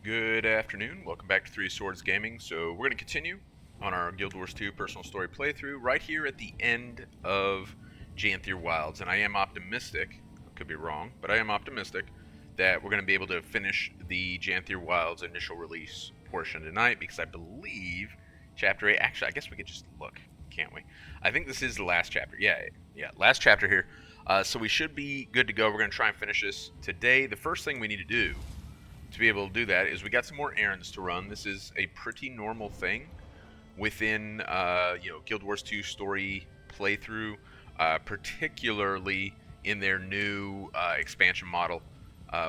Good afternoon. Welcome back to Three Swords Gaming. So we're going to continue on our Guild Wars 2 personal story playthrough right here at the end of Janthir Wilds. And I am optimistic, could be wrong, but I am optimistic that we're going to be able to finish the Janthir Wilds initial release portion tonight because I believe Chapter 8, actually I guess we could just look, can't we? I think this is the last chapter. Yeah, last chapter here. So we should be good to go. We're going to try and finish this today. The first thing we need to do to be able to do that is we got some more errands to run. This is a pretty normal thing within Guild Wars 2 story playthrough, particularly in their new expansion model,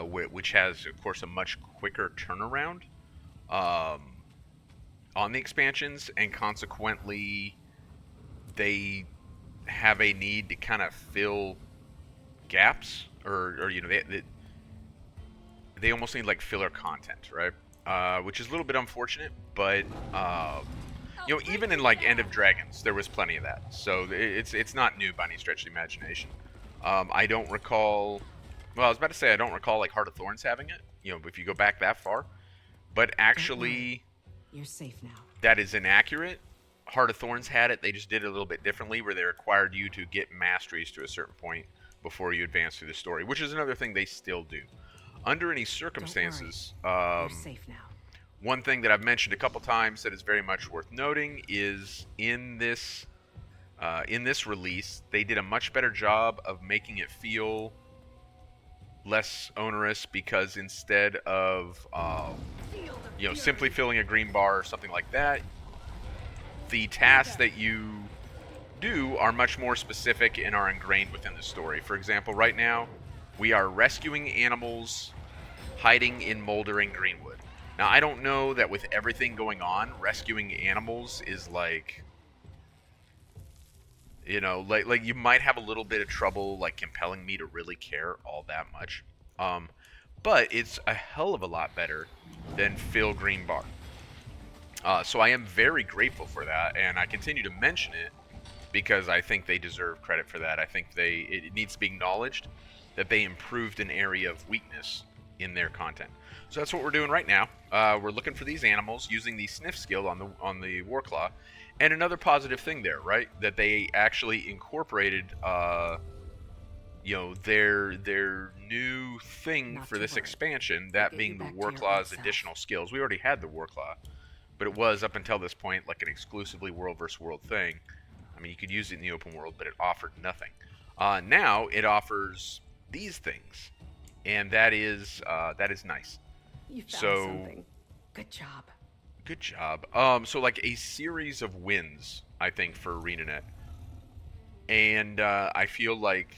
which has of course a much quicker turnaround um, on the expansions, and consequently they have a need to kind of fill gaps, or they almost need like filler content, right? Which is a little bit unfortunate, but even in like End of Dragons, there was plenty of that. So it's not new by any stretch of the imagination. I don't recall. Well, I was about to say I don't recall like Heart of Thorns having it. If you go back that far, but actually, you're safe now. that is inaccurate. Heart of Thorns had it. They just did it a little bit differently, where they required you to get masteries to a certain point before you advance through the story, which is another thing they still do. Under any circumstances, you're safe now. one thing that I've mentioned a couple times that is very much worth noting is in this release, they did a much better job of making it feel less onerous, because instead of simply filling a green bar or something like that, the tasks that you do are much more specific and are ingrained within the story. For example, right now we are rescuing animals hiding in moldering greenwood. Now, I don't know that with everything going on, rescuing animals is like you might have a little bit of trouble like compelling me to really care all that much. But it's a hell of a lot better than Phil Greenbar. So I am very grateful for that, and I continue to mention it because I think they deserve credit for that. I think it needs to be acknowledged that they improved an area of weakness in their content. So that's what we're doing right now. We're looking for these animals using the sniff skill on the Warclaw. And another positive thing there, right, that they actually incorporated their new thing for this expansion, that being the Warclaw's additional skills. We already had the Warclaw, but it was up until this point like an exclusively world versus world thing. I mean, you could use it in the open world, but it offered nothing. Now it offers these things, and that is nice. You found something. Good job. Good job. So like a series of wins, I think, for ArenaNet, and I feel like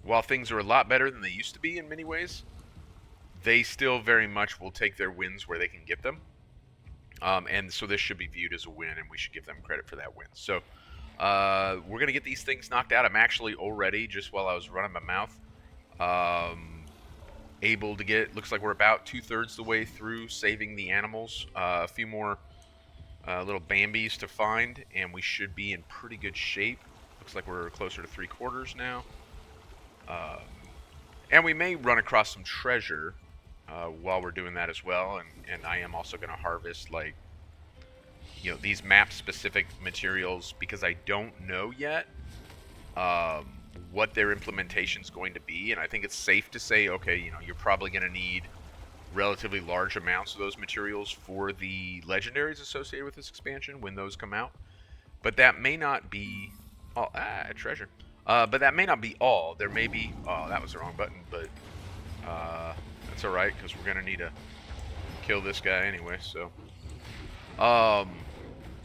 while things are a lot better than they used to be in many ways, they still very much will take their wins where they can get them. And so this should be viewed as a win, and we should give them credit for that win. So we're going to get these things knocked out. I'm actually already, just while I was running my mouth, able to get, looks like we're about 2/3 the way through saving the animals. A few more little Bambis to find, and we should be in pretty good shape. Looks like we're closer to 3/4 now. And we may run across some treasure while we're doing that as well, and I am also going to harvest like these map specific materials, because I don't know yet what their implementation is going to be, and I think it's safe to say, okay, you're probably going to need relatively large amounts of those materials for the legendaries associated with this expansion when those come out, but that may not be all. Treasure. But that may not be all. There may be... Oh, that was the wrong button, but that's alright, because we're going to need to kill this guy anyway, so...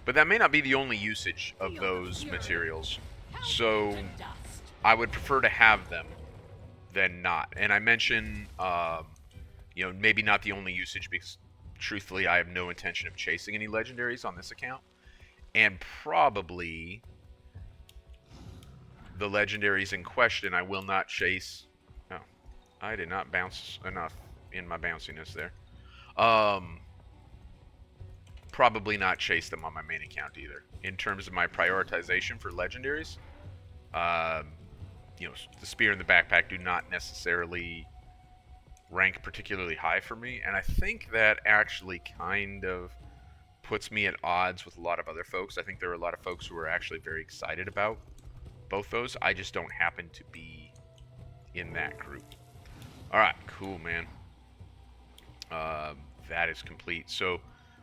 But that may not be the only usage of those materials, so I would prefer to have them than not. And I mention, maybe not the only usage, because truthfully I have no intention of chasing any legendaries on this account, and probably... the legendaries in question I will not chase. Oh, I did not bounce enough in my bounciness there. Probably not chase them on my main account either. In terms of my prioritization for legendaries, the spear and the backpack do not necessarily rank particularly high for me, and I think that actually kind of puts me at odds with a lot of other folks. I think there are a lot of folks who are actually very excited about both those. I just don't happen to be in that group. All right, cool, man. That is complete. So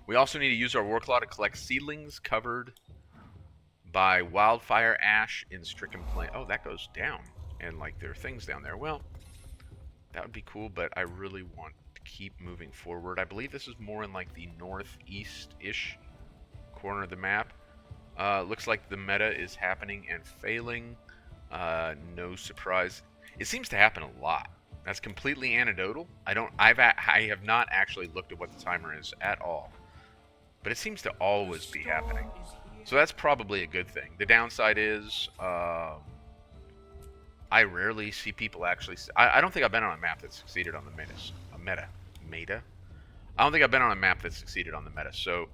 we also need to use our war claw to collect seedlings covered by wildfire ash in stricken plant. Oh, that goes down, and like there are things down there. Well, that would be cool, but I really want to keep moving forward. I believe this is more in like the northeast-ish corner of the map. Looks like the meta is happening and failing. No surprise. It seems to happen a lot. That's completely anecdotal. I have not actually looked at what the timer is at all, but it seems to always be happening. So that's probably a good thing. The downside is I rarely see people actually. I don't think I've been on a map that succeeded on the meta. I don't think I've been on a map that succeeded on the meta. So,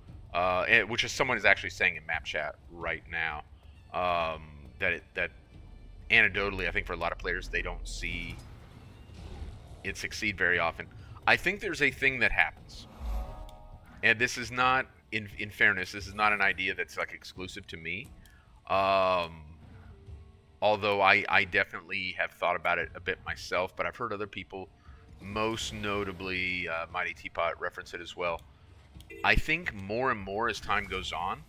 which is someone is actually saying in map chat right now that anecdotally, I think for a lot of players, they don't see it succeed very often. I think there's a thing that happens, and this is not, in fairness, this is not an idea that's like exclusive to me. Although I definitely have thought about it a bit myself, but I've heard other people, most notably Mighty Teapot, reference it as well. I think more and more as time goes on,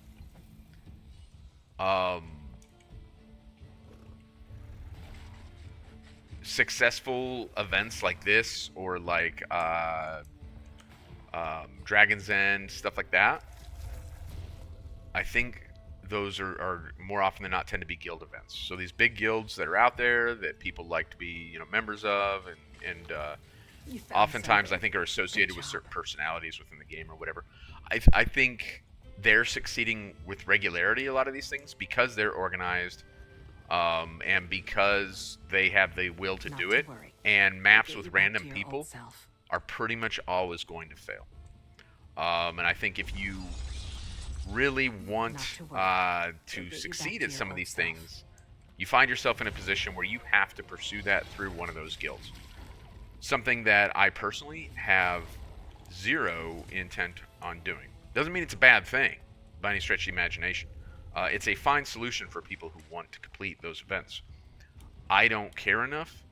successful events like this, or like Dragon's End, stuff like that, I think those are more often than not tend to be guild events. So these big guilds that are out there that people like to be, members of, and oftentimes I think are associated with certain personalities within the game or whatever. I think they're succeeding with regularity, a lot of these things, because they're organized, and because they have the will to do it. And maps with random people are pretty much always going to fail. And I think if you really want to succeed at some of these things, you find yourself in a position where you have to pursue that through one of those guilds. Something that I personally have zero intent on doing. Doesn't mean it's a bad thing by any stretch of the imagination. It's a fine solution for people who want to complete those events. I don't care enough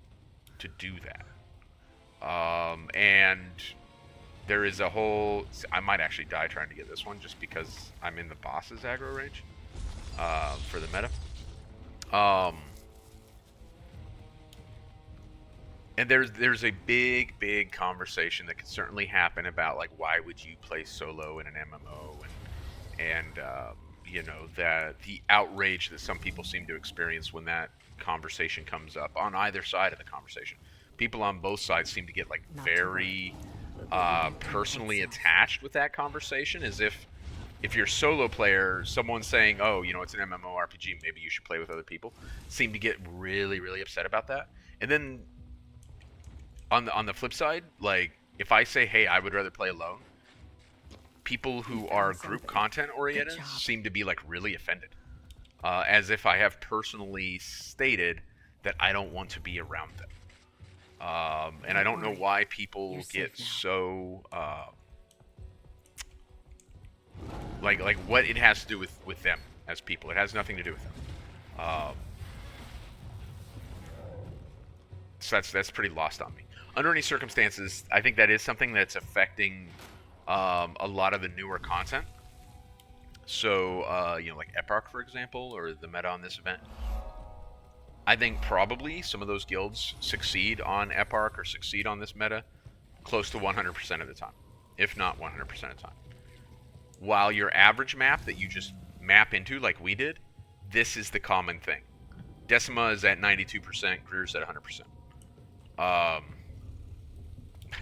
to do that. And there is a whole... I might actually die trying to get this one just because I'm in the boss's aggro range for the meta. And there's a big conversation that could certainly happen about, like, why would you play solo in an MMO, and that the outrage that some people seem to experience when that conversation comes up on either side of the conversation. People on both sides seem to get like very personally attached with that conversation, as if you're a solo player, someone saying, oh, it's an MMORPG, maybe you should play with other people, seem to get really upset about that. And then on the flip side, like, if I say, hey, I would rather play alone, people who are group content oriented seem to be like really offended, as if I have personally stated that I don't want to be around them. And I don't know why people get so like what it has to do with them as people. It has nothing to do with them. So that's pretty lost on me. Under any circumstances, I think that is something that's affecting a lot of the newer content. So, like Epoch, for example, or the meta on this event. I think probably some of those guilds succeed on Epoch or succeed on this meta close to 100% of the time, if not 100% of the time. While your average map that you just map into, like we did, this is the common thing. Decima is at 92%, Greer's at 100%. I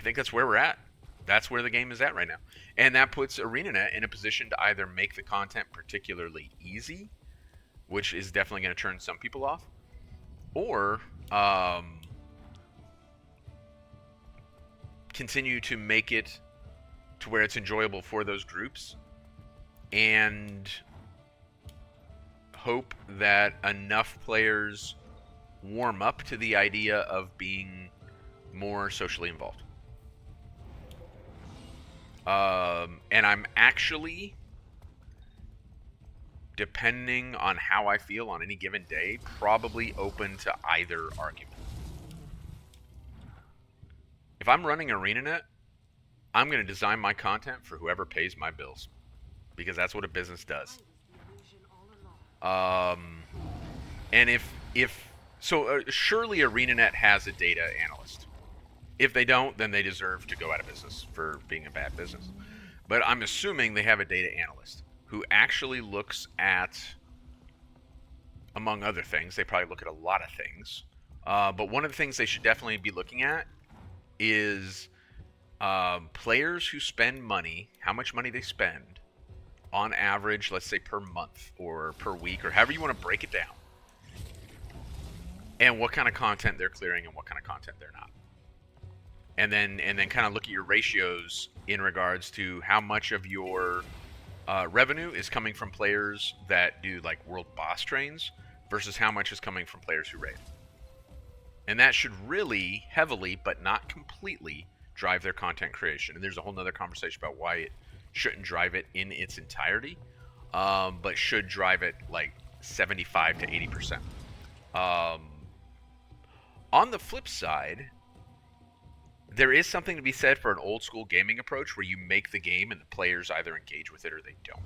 think that's where we're at. That's where the game is at right now. And that puts ArenaNet in a position to either make the content particularly easy, which is definitely going to turn some people off, or continue to make it to where it's enjoyable for those groups, and hope that enough players warm up to the idea of being more socially involved. And I'm actually, depending on how I feel on any given day, probably open to either argument. If I'm running ArenaNet, I'm going to design my content for whoever pays my bills, because that's what a business does. And if so, surely ArenaNet has a data analyst. If they don't, then they deserve to go out of business for being a bad business. But I'm assuming they have a data analyst who actually looks at, among other things, they probably look at a lot of things. But one of the things they should definitely be looking at is players who spend money, how much money they spend on average, let's say per month or per week or however you want to break it down, and what kind of content they're clearing and what kind of content they're not. And then kind of look at your ratios in regards to how much of your revenue is coming from players that do like world boss trains versus how much is coming from players who raid. And that should really heavily, but not completely, drive their content creation. And there's a whole nother conversation about why it shouldn't drive it in its entirety, but should drive it like 75 to 80%. On the flip side, there is something to be said for an old school gaming approach where you make the game and the players either engage with it or they don't.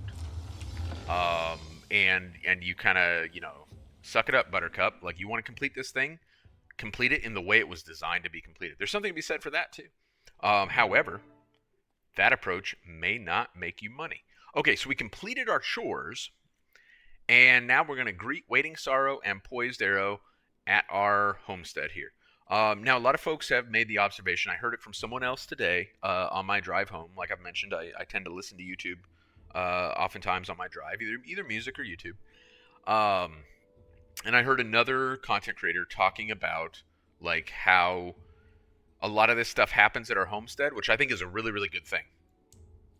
And you kind of, suck it up, Buttercup. Like, you want to complete this thing, complete it in the way it was designed to be completed. There's something to be said for that too. However, that approach may not make you money. Okay, so we completed our chores, and now we're going to greet Waiting Sorrow and Poised Arrow at our homestead here. Now, a lot of folks have made the observation. I heard it from someone else today on my drive home. Like I've mentioned, I tend to listen to YouTube oftentimes on my drive, either music or YouTube. And I heard another content creator talking about like how a lot of this stuff happens at our homestead, which I think is a really, really good thing.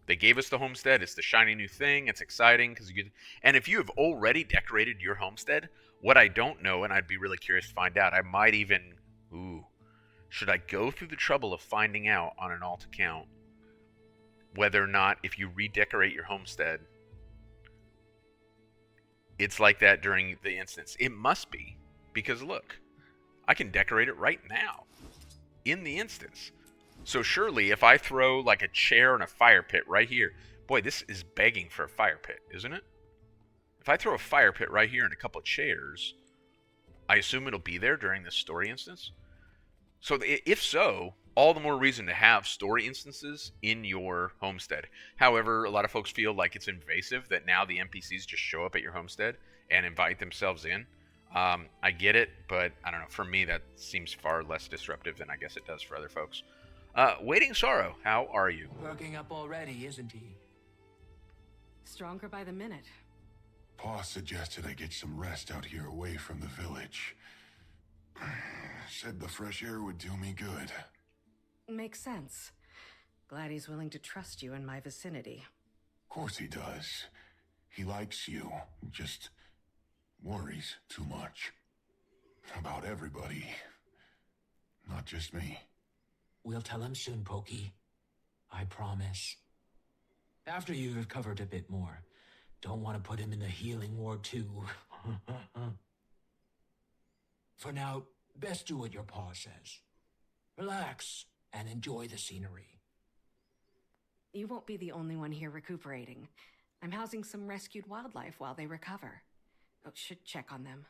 They gave us the homestead. It's the shiny new thing. It's exciting because and if you have already decorated your homestead, what I don't know, and I'd be really curious to find out, I might even, should I go through the trouble of finding out on an alt account whether or not if you redecorate your homestead, it's like that during the instance? It must be, because look, I can decorate it right now in the instance. So surely if I throw like a chair and a fire pit right here, boy, this is begging for a fire pit, isn't it? If I throw a fire pit right here and a couple of chairs, I assume it'll be there during this story instance. So if so, all the more reason to have story instances in your homestead. However, a lot of folks feel like it's invasive that now the NPCs just show up at your homestead and invite themselves in. I get it, but I don't know. For me, that seems far less disruptive than I guess it does for other folks. Waiting Sorrow, how are you? Working up already, isn't he? Stronger by the minute. Pa suggested I get some rest out here away from the village. Said the fresh air would do me good. Makes sense. Glad he's willing to trust you in my vicinity. Of course he does. He likes you. Just worries too much. About everybody. Not just me. We'll tell him soon, Pokey. I promise. After you've recovered a bit more. Don't want to put him in the healing ward too. For now, best do what your paw says. Relax and enjoy the scenery. You won't be the only one here recuperating. I'm housing some rescued wildlife while they recover. Should check on them.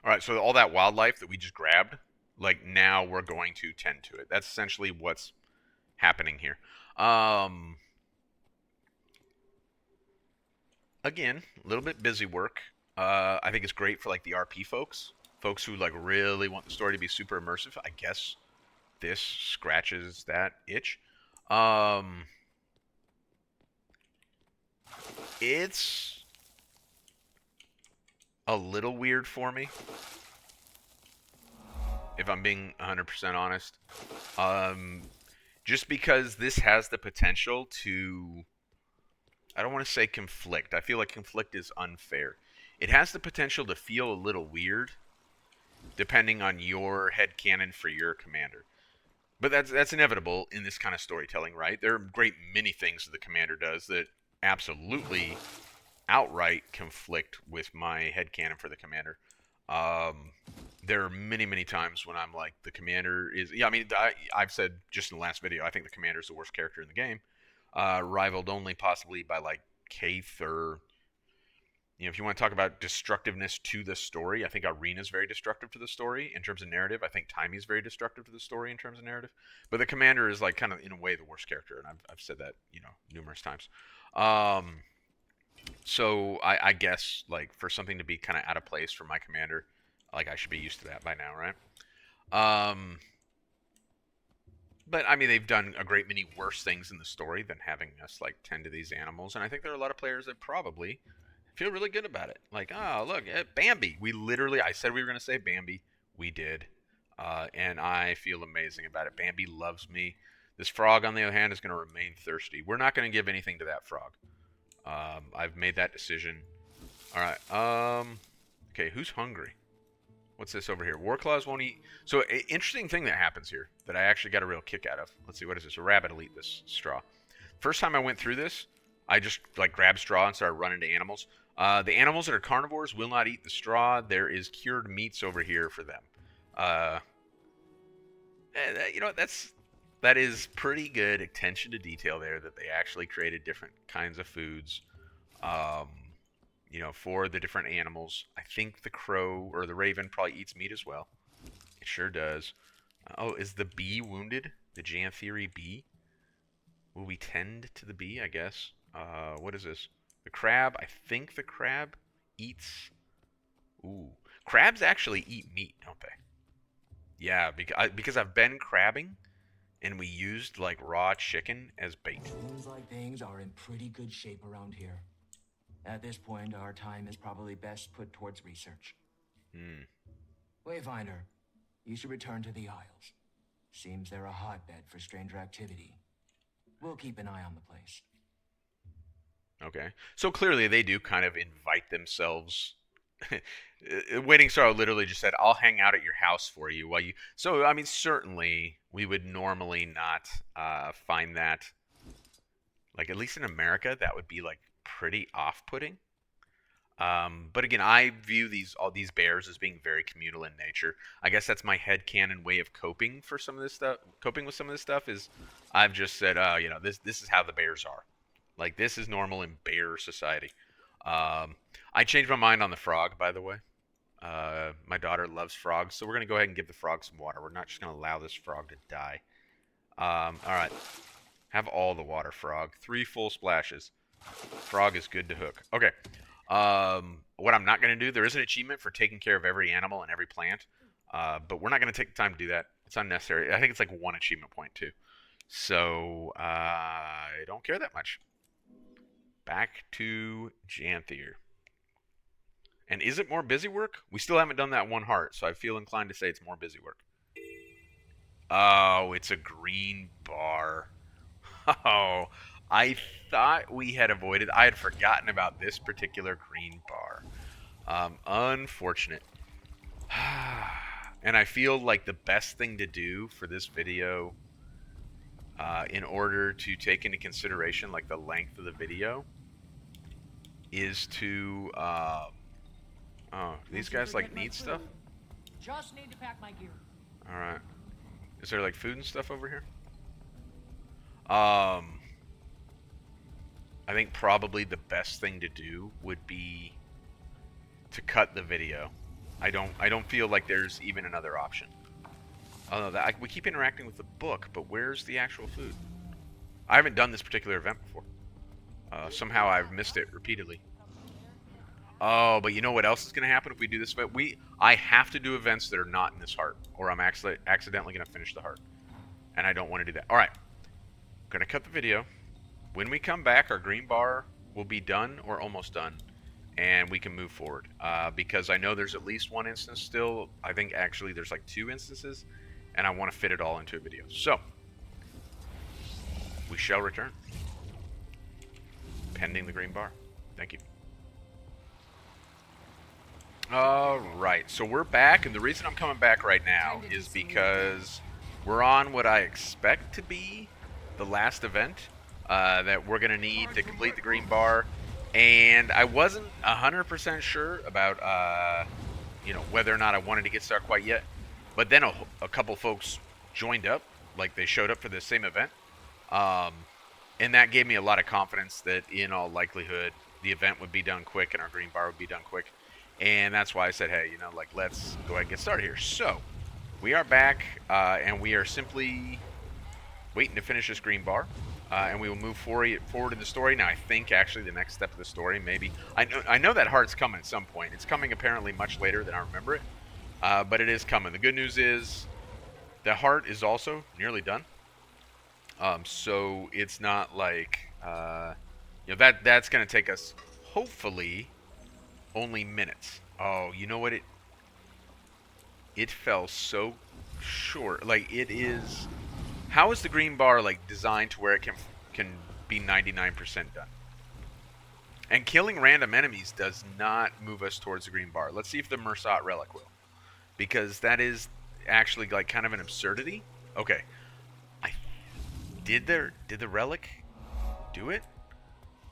All right, so all that wildlife that we just grabbed, like now we're going to tend to it. That's essentially what's happening here. Again, a little bit busy work. I think it's great for like the RP folks who like really want the story to be super immersive. I guess this scratches that itch. It's a little weird for me, if I'm being 100% honest. Just because this has the potential to, I don't want to say conflict. I feel like conflict is unfair. It has the potential to feel a little weird depending on your headcanon for your commander. But that's inevitable in this kind of storytelling, right? There are great many things that the commander does that absolutely outright conflict with my headcanon for the commander. Um, there are many, many times when I'm like, the commander is... Yeah, I mean, I've said just in the last video, I think the commander is the worst character in the game. Rivaled only possibly by, like, Kaith or... You know, if you want to talk about destructiveness to the story, I think Arena's very destructive to the story in terms of narrative. I think Timey's very destructive to the story in terms of narrative. But the commander is, like, kind of, in a way, the worst character, and I've said that, you know, numerous times. So I guess, like, for something to be kind of out of place for my commander, like, I should be used to that by now, right? But I mean, they've done a great many worse things in the story than having us, like, tend to these animals, and I think there are a lot of players that probably feel really good about it. Like, oh, look, Bambi. I said we were going to say Bambi. We did. And I feel amazing about it. Bambi loves me. This frog, on the other hand, is going to remain thirsty. We're not going to give anything to that frog. I've made that decision. All right. Okay, who's hungry? What's this over here? Warclaws won't eat. So, an interesting thing that happens here that I actually got a real kick out of. Let's see, what is this? A rabbit will eat this straw. First time I went through this, I just, like, grabbed straw and started running to animals. The animals that are carnivores will not eat the straw. There is cured meats over here for them. You know, that is pretty good attention to detail there, that they actually created different kinds of foods, you know, for the different animals. I think the crow or the raven probably eats meat as well. It sure does. Oh, is the bee wounded? The Janthir bee? Will we tend to the bee, I guess? What is this? The crab, I think the crab eats... Ooh. Crabs actually eat meat, don't they? Yeah, because I've been crabbing, and we used, like, raw chicken as bait. Seems like things are in pretty good shape around here. At this point, our time is probably best put towards research. Wayfinder, you should return to the Isles. Seems they're a hotbed for stranger activity. We'll keep an eye on the place. Okay. So clearly they do kind of invite themselves. Waiting Star literally just said, I'll hang out at your house for you while you... So, I mean, certainly we would normally not find that... Like, at least in America, that would be, like, pretty off-putting. But again, I view all these bears as being very communal in nature. I guess that's my headcanon way of coping for some of this stuff. Coping with some of this stuff is I've just said, you know, this is how the bears are. Like, this is normal in bear society. I changed my mind on the frog, by the way. My daughter loves frogs, so we're going to go ahead and give the frog some water. We're not just going to allow this frog to die. All right. Have all the water, frog. 3 full splashes. Frog is good to hook. Okay. What I'm not going to do, there is an achievement for taking care of every animal and every plant, but we're not going to take the time to do that. It's unnecessary. I think it's like 1 achievement point, too. So, I don't care that much. Back to Janthir. And is it more busy work? We still haven't done that 1 heart, so I feel inclined to say it's more busy work. Oh, it's a green bar. Oh, I thought we had avoided... I had forgotten about this particular green bar. Unfortunate. And I feel like the best thing to do for this video, in order to take into consideration, like, the length of the video, is to... oh, these guys, like, need stuff? Just need to pack my gear. Alright. Is there, like, food and stuff over here? I think probably the best thing to do would be to cut the video. I don't feel like there's even another option. Although we keep interacting with the book, but where's the actual food? I haven't done this particular event before. Somehow I've missed it repeatedly. Oh, but you know what else is going to happen if we do this event? I have to do events that are not in this heart, or I'm accidentally going to finish the heart. And I don't want to do that. Alright. I'm going to cut the video. When we come back, our green bar will be done, or almost done. And we can move forward. Because I know there's at least 1 instance still. I think actually there's like 2 instances. And I want to fit it all into a video. So, we shall return. Pending the green bar. Thank you. Alright, so we're back, and the reason I'm coming back right now is because We're on what I expect to be the last event that we're going to need to complete the green bar. And I wasn't 100% sure about, whether or not I wanted to get started quite yet. But then a couple folks joined up, like they showed up for the same event. And that gave me a lot of confidence that in all likelihood the event would be done quick and our green bar would be done quick. And that's why I said, hey, let's go ahead and get started here. So we are back, and we are simply waiting to finish this green bar. And we will move forward in the story. Now, I think actually the next step of the story, maybe I know that heart's coming at some point. It's coming apparently much later than I remember it, but it is coming. The good news is the heart is also nearly done. So it's not like that's going to take us hopefully only minutes. Oh, you know what? It fell so short. Like it is. How is the green bar like designed to where it can be 99% done? And killing random enemies does not move us towards the green bar. Let's see if the Mersat relic will, because that is actually like kind of an absurdity. Okay, did the relic do it?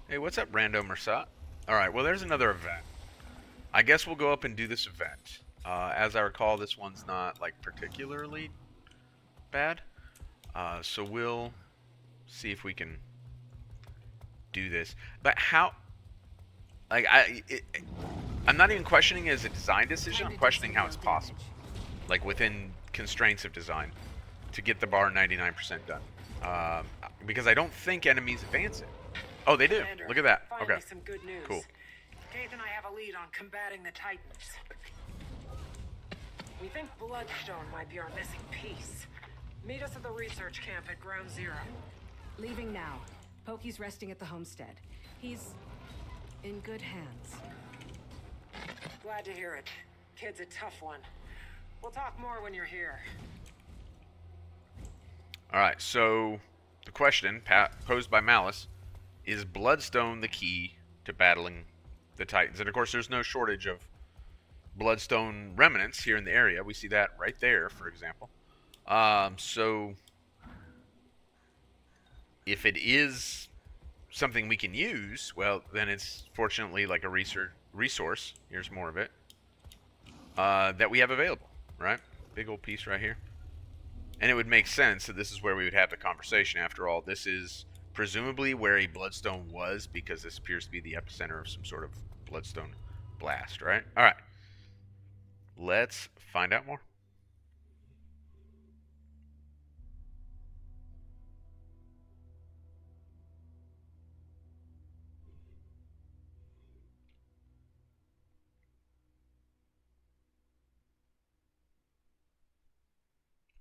Hey, what's up, Rando Mersat? All right, well there's another event. I guess we'll go up and do this event. As I recall, this one's not like particularly bad. So we'll see if we can do this. But how? Like I'm not even questioning it as a design decision. I'm questioning how it's possible, like within constraints of design, to get the bar 99% done. Because I don't think enemies advance it. Oh, they do. Commander, Look at that. finally Okay. some good news. Cool. Kate and I have a lead on combating the Titans. We think Bloodstone might be our missing piece. Meet us at the research camp at Ground Zero. Leaving now. Pokey's resting at the homestead. He's in good hands. Glad to hear it. Kid's a tough one. We'll talk more when you're here. All right. So the question posed by Malice is: Bloodstone the key to battling the Titans? And of course, there's no shortage of Bloodstone remnants here in the area. We see that right there, for example. So if it is something we can use, well, then it's fortunately like a resource. Here's more of it that we have available, right? Big old piece right here. And it would make sense that this is where we would have the conversation. After all, this is presumably where a Bloodstone was, because this appears to be the epicenter of some sort of Bloodstone blast, right? All right. Let's find out more.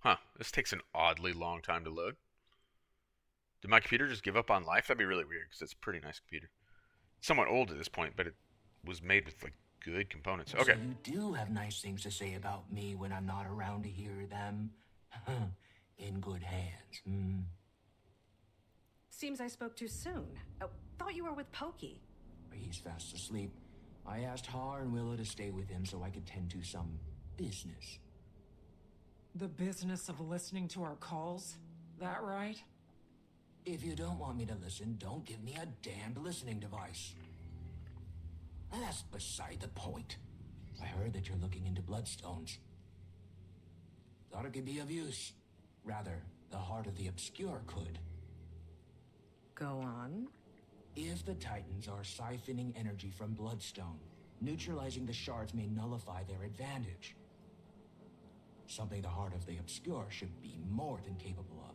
Huh, this takes an oddly long time to load. Did my computer just give up on life? That'd be really weird, because it's a pretty nice computer. It's somewhat old at this point, but it was made with like good components. Okay. So you do have nice things to say about me when I'm not around to hear them. In good hands. Seems I spoke too soon. Oh, thought you were with Pokey. He's fast asleep. I asked Har and Willow to stay with him so I could tend to some business. The business of listening to our calls? That right? If you don't want me to listen, don't give me a damned listening device. That's beside the point. I heard that you're looking into bloodstones. Thought it could be of use. Rather, the heart of the obscure could. Go on. If the Titans are siphoning energy from Bloodstone, neutralizing the shards may nullify their advantage. Something the heart of the obscure should be more than capable of.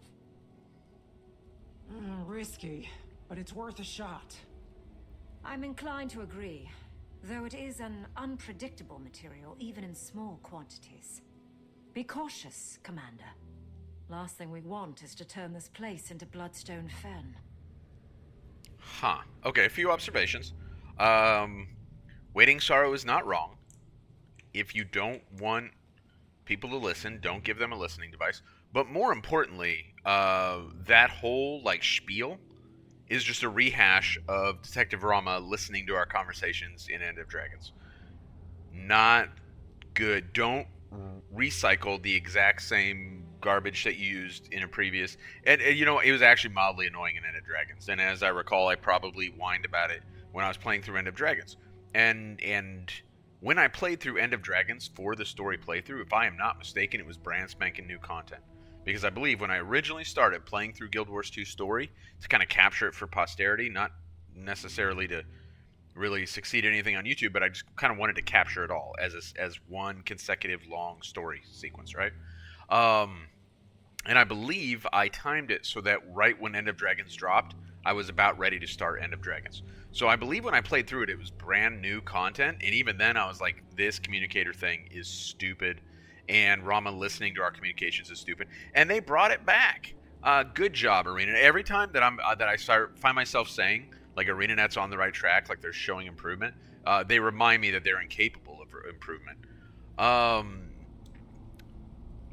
Risky, but it's worth a shot. I'm inclined to agree, though it is an unpredictable material, even in small quantities. Be cautious, Commander. Last thing we want is to turn this place into Bloodstone Fen. Huh. Okay, a few observations. Waiting sorrow is not wrong. If you don't want people to listen, don't give them a listening device. But more importantly, that whole like spiel is just a rehash of Detective Rama listening to our conversations in End of Dragons. Not good. Don't recycle the exact same garbage that you used in a previous, and you know, it was actually mildly annoying in End of Dragons. And as I recall, I probably whined about it when I was playing through End of Dragons. And when I played through End of Dragons for the story playthrough, if I am not mistaken, it was brand spanking new content. Because I believe when I originally started playing through Guild Wars 2 story to kind of capture it for posterity, not necessarily to really succeed at anything on YouTube, but I just kind of wanted to capture it all as one consecutive long story sequence, right? And I believe I timed it so that right when End of Dragons dropped, I was about ready to start End of Dragons. So I believe when I played through it, it was brand new content, and even then I was like, this communicator thing is stupid, and Rama listening to our communications is stupid, and they brought it back. Good job, Arena. Every time that I find myself saying like ArenaNet's on the right track, like they're showing improvement, they remind me that they're incapable of improvement.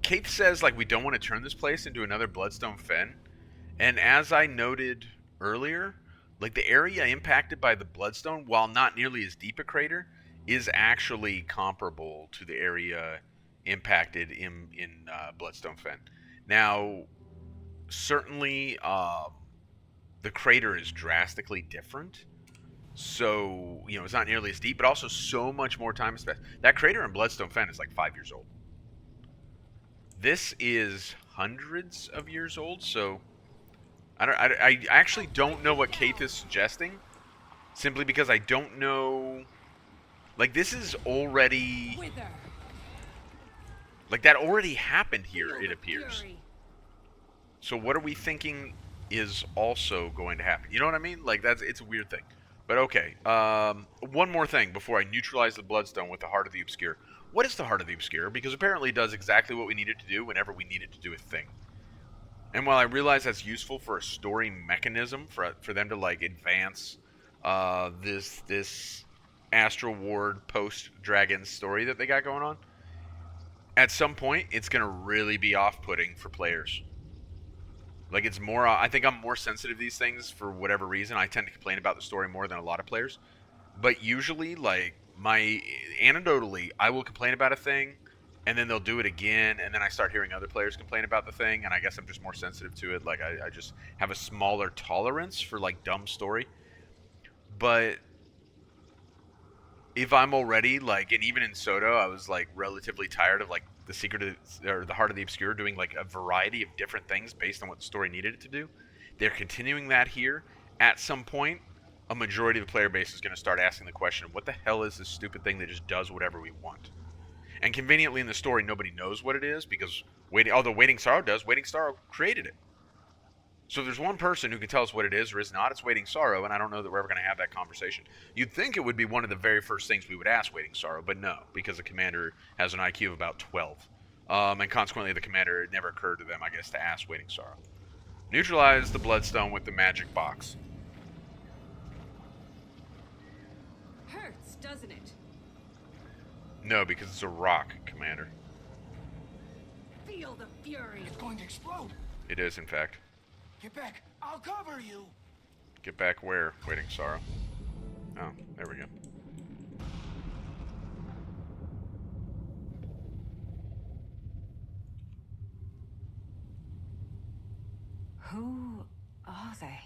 Kate says like we don't want to turn this place into another Bloodstone Fen, and as I noted earlier, like the area impacted by the Bloodstone, while not nearly as deep a crater, is actually comparable to the area impacted in Bloodstone Fen. Now, certainly, the crater is drastically different. So, you know, it's not nearly as deep, but also so much more time has passed. That crater in Bloodstone Fen is like 5 years old. This is hundreds of years old, so I actually don't know what Keith is suggesting, simply because I don't know. Like, this is already, like, that already happened here, it appears. So what are we thinking is also going to happen? You know what I mean? Like, it's a weird thing. But okay, one more thing before I neutralize the Bloodstone with the Heart of the Obscure. What is the Heart of the Obscure? Because apparently it does exactly what we need it to do whenever we need it to do a thing. And while I realize that's useful for a story mechanism, for them to, like, advance this Astral Ward post-Dragon story that they got going on, at some point, it's going to really be off-putting for players. Like, it's more, I think I'm more sensitive to these things for whatever reason. I tend to complain about the story more than a lot of players. But usually, like, anecdotally, I will complain about a thing, and then they'll do it again, and then I start hearing other players complain about the thing, and I guess I'm just more sensitive to it. Like, I just have a smaller tolerance for, like, dumb story. But if I'm already, like, and even in Soto, I was, like, relatively tired of, like, the Secret of, or the Heart of the Obscure doing, like, a variety of different things based on what the story needed it to do. They're continuing that here. At some point, a majority of the player base is going to start asking the question, what the hell is this stupid thing that just does whatever we want? And conveniently in the story, nobody knows what it is, because although Waiting Sorrow does, Waiting Sorrow created it. So there's one person who can tell us what it is or is not. It's Waiting Sorrow, and I don't know that we're ever going to have that conversation. You'd think it would be one of the very first things we would ask Waiting Sorrow, but no, because the commander has an IQ of about 12. And consequently, the commander, it never occurred to them, I guess, to ask Waiting Sorrow. Neutralize the Bloodstone with the magic box. Hurts, doesn't it? No, because it's a rock, Commander. Feel the fury. It's going to explode. It is, in fact. Get back. I'll cover you. Get back where? Waiting Sorrow. Oh, there we go. Who are they?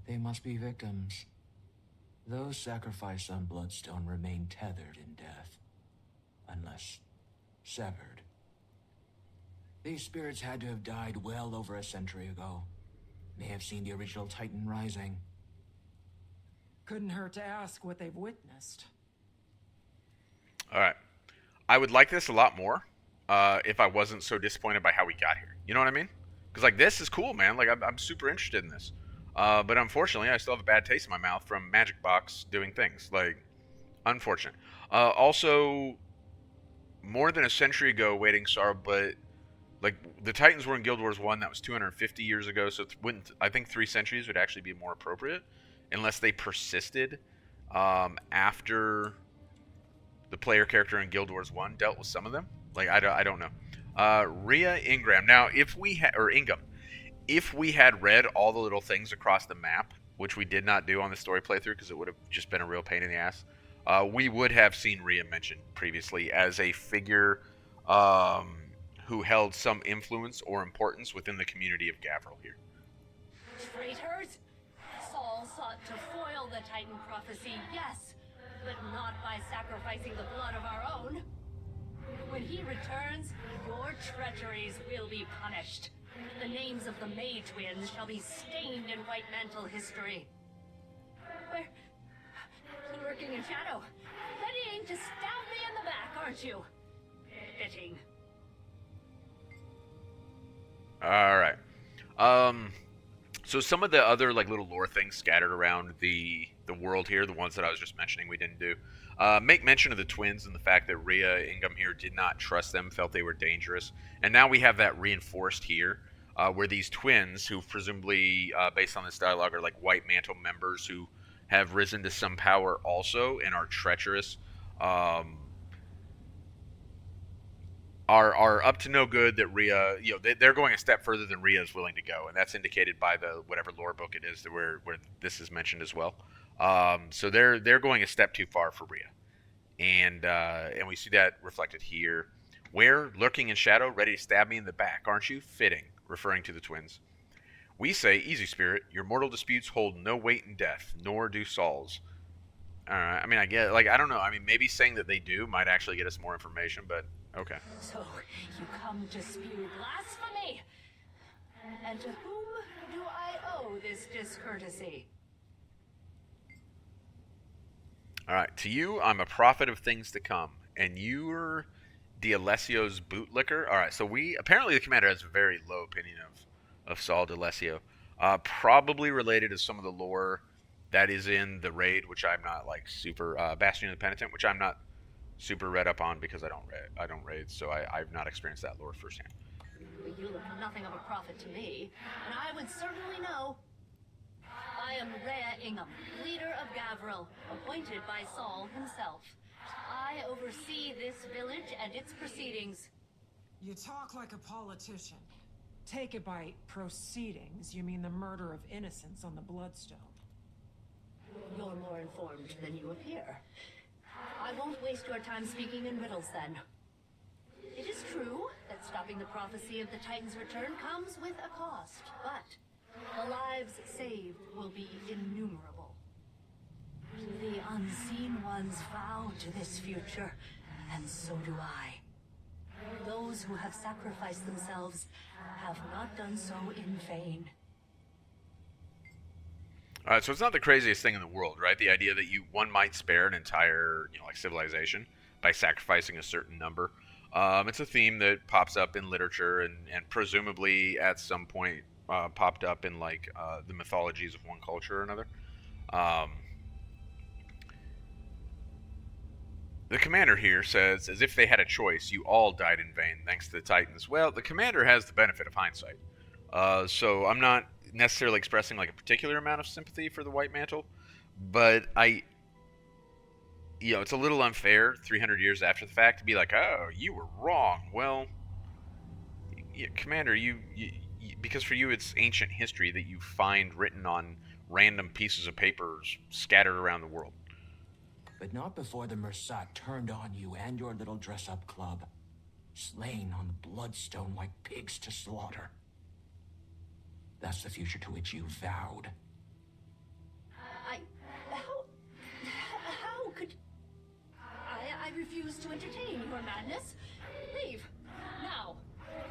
They must be victims. Those sacrificed on Bloodstone remain tethered in death. Unless severed. These spirits had to have died well over a century ago. May have seen the original Titan rising. Couldn't hurt to ask what they've witnessed. Alright. I would like this a lot more if I wasn't so disappointed by how we got here. You know what I mean? Because, like, this is cool, man. Like, I'm super interested in this. But unfortunately, I still have a bad taste in my mouth from Magic Box doing things. Like, unfortunate. Also, more than a century ago, Waiting Sorrow, but, like, the Titans were in Guild Wars 1. That was 250 years ago, so I think 3 centuries would actually be more appropriate, unless they persisted after the player character in Guild Wars 1 dealt with some of them. Like, I don't know. Rhea Ingram. Now, Ingham. If we had read all the little things across the map, which we did not do on the story playthrough because it would have just been a real pain in the ass, we would have seen Rhea mentioned previously as a figure who held some influence or importance within the community of Gavril here. Traitors? Saul sought to foil the Titan prophecy, yes, but not by sacrificing the blood of our own. When he returns, your treacheries will be punished. The names of the May twins shall be stained in White Mantle history. We're lurking in shadow, readying to stab me in the back, aren't you? Fitting. Alright. So some of the other like little lore things scattered around the world here, the ones that I was just mentioning we didn't do, make mention of the twins and the fact that Rhea Ingham here did not trust them, felt they were dangerous. And now we have that reinforced here, where these twins, who presumably, based on this dialogue, are like White Mantle members who have risen to some power also and are treacherous, are up to no good. That Rhea, they're going a step further than Rhea is willing to go, and that's indicated by the whatever lore book it is where this is mentioned as well. So they're going a step too far for Rhea, and we see that reflected here. Where, lurking in shadow, ready to stab me in the back, aren't you? Fitting, referring to the twins. We say, easy spirit, your mortal disputes hold no weight in death, nor do Saul's. Alright, I mean, I get, like, I don't know, I mean, maybe saying that they do might actually get us more information, but okay. So, you come to spew blasphemy? And to whom do I owe this discourtesy? Alright, to you, I'm a prophet of things to come, and you're D'Alessio's bootlicker. Alright, so apparently the commander has a very low opinion of Saul D'Alessio. Probably related to some of the lore that is in the raid, which I'm not like super, Bastion of the Penitent, which I'm not super read up on because I don't raid, so I've not experienced that lore firsthand. You look nothing of a prophet to me, and I would certainly know. I am Rhea Ingham, leader of Gavril, appointed by Saul himself. I oversee this village and its proceedings. You talk like a politician. Take it by proceedings, you mean the murder of innocents on the Bloodstone. You're more informed than you appear. I won't waste your time speaking in riddles, then. It is true that stopping the prophecy of the Titan's return comes with a cost, but the lives saved will be innumerable. The unseen ones vow to this future, and so do I. Those who have sacrificed themselves have not done so in vain. Alright, so it's not the craziest thing in the world, right? The idea that one might spare an entire, like civilization by sacrificing a certain number. It's a theme that pops up in literature and presumably at some point popped up in like the mythologies of one culture or another. The commander here says, as if they had a choice, you all died in vain thanks to the Titans. Well, the commander has the benefit of hindsight. So I'm not necessarily expressing like a particular amount of sympathy for the White Mantle, but it's a little unfair 300 years after the fact to be like, oh, you were wrong. Well, commander, you because for you it's ancient history that you find written on random pieces of papers scattered around the world. But not before the Mersat turned on you and your little dress-up club. Slain on the Bloodstone like pigs to slaughter. That's the future to which you vowed. How could... I refuse to entertain your madness. Leave, now,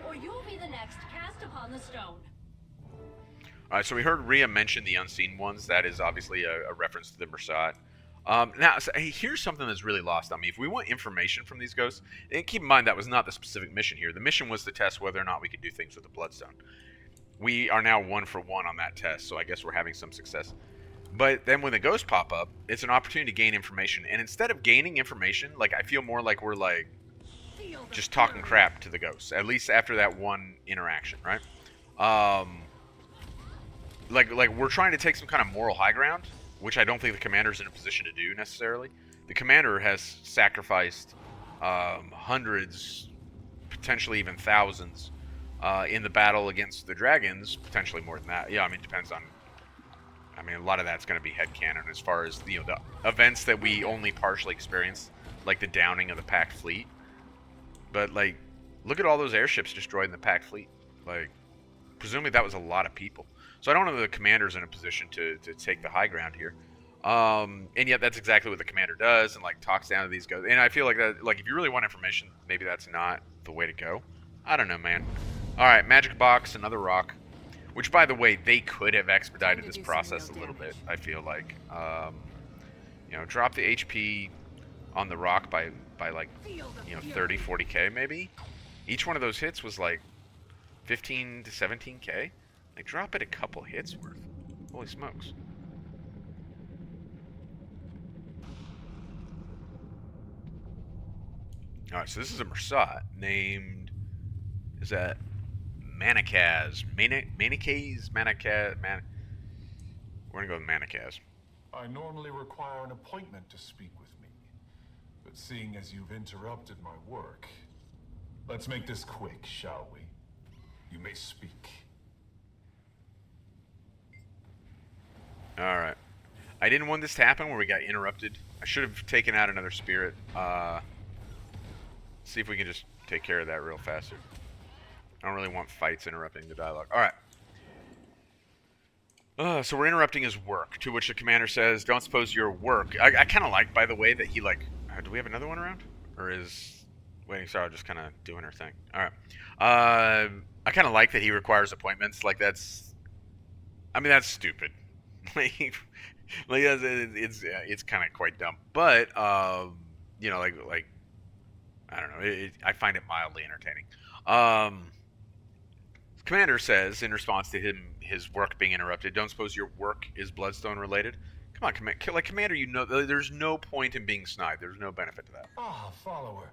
or you'll be the next cast upon the stone. Alright, so we heard Rhea mention the Unseen Ones. That is obviously a reference to the Mersat. Now, here's something that's really lost on me. If we want information from these ghosts, and keep in mind that was not the specific mission here. The mission was to test whether or not we could do things with the Bloodstone. We are now 1 for 1 on that test, so I guess we're having some success. But then when the ghosts pop up, it's an opportunity to gain information. And instead of gaining information, like I feel more like we're like just talking crap to the ghosts. At least after that one interaction, right? Like we're trying to take some kind of moral high ground, which I don't think the commander's in a position to do necessarily. The commander has sacrificed hundreds, potentially even thousands, in the battle against the dragons. Potentially more than that. Yeah, I mean, it depends on... I mean, a lot of that's going to be headcanon as far as, the events that we only partially experienced, like the downing of the Pact fleet. But, like look at all those airships destroyed in the Pact fleet. Like, presumably that was a lot of people. So I don't know that the commander's in a position to take the high ground here. And yet that's exactly what the commander does, and like talks down to these guys. And I feel like that, like if you really want information, maybe that's not the way to go. I don't know, man. All right, magic box, another rock. Which, by the way, they could have expedited this process a little bit. I feel like, you know, drop the HP on the rock by like, you know, 30, 40k maybe. Each one of those hits was like 15 to 17k. Like, drop it a couple hits worth. Holy smokes. Alright, so this is a Mersat named... Is that... Manakaz. Manakaz? We're gonna go with Manakaz. I normally require an appointment to speak with me. But seeing as you've interrupted my work, let's make this quick, shall we? You may speak. Alright. I didn't want this to happen where we got interrupted. I should have taken out another spirit. See if we can just take care of that real fast. I don't really want fights interrupting the dialogue. Alright. So we're interrupting his work, to which the commander says, don't suppose your work... I kind of like, by the way, that he, like... do we have another one around? Or is... Waiting Sorrow just kind of doing her thing? Alright. I kind of like that he requires appointments. Like, that's... I mean, that's stupid. like, it's kind of quite dumb. But, you know, like... I don't know. I find it mildly entertaining. Commander says, in response to his work being interrupted, don't suppose your work is Bloodstone related? Come on, Commander, you know, there's no point in being snide. There's no benefit to that. Ah, follower.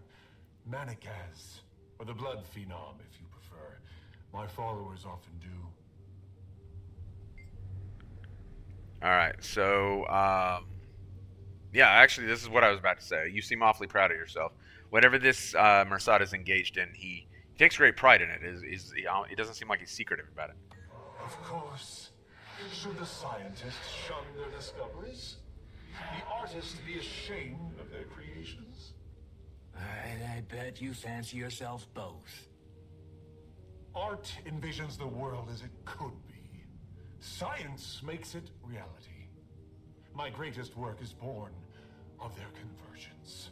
Manakaz. Or the Blood Phenom, if you prefer. My followers often do. Alright, so, yeah, actually, this is what I was about to say. You seem awfully proud of yourself. Whatever this Mersat is engaged in, he takes great pride in it. It doesn't seem like he's secretive about it. Of course. Should the scientists shun their discoveries? The artists be ashamed of their creations? I bet you fancy yourself both. Art envisions the world as it could be. Science makes it reality. My greatest work is born of their convergence.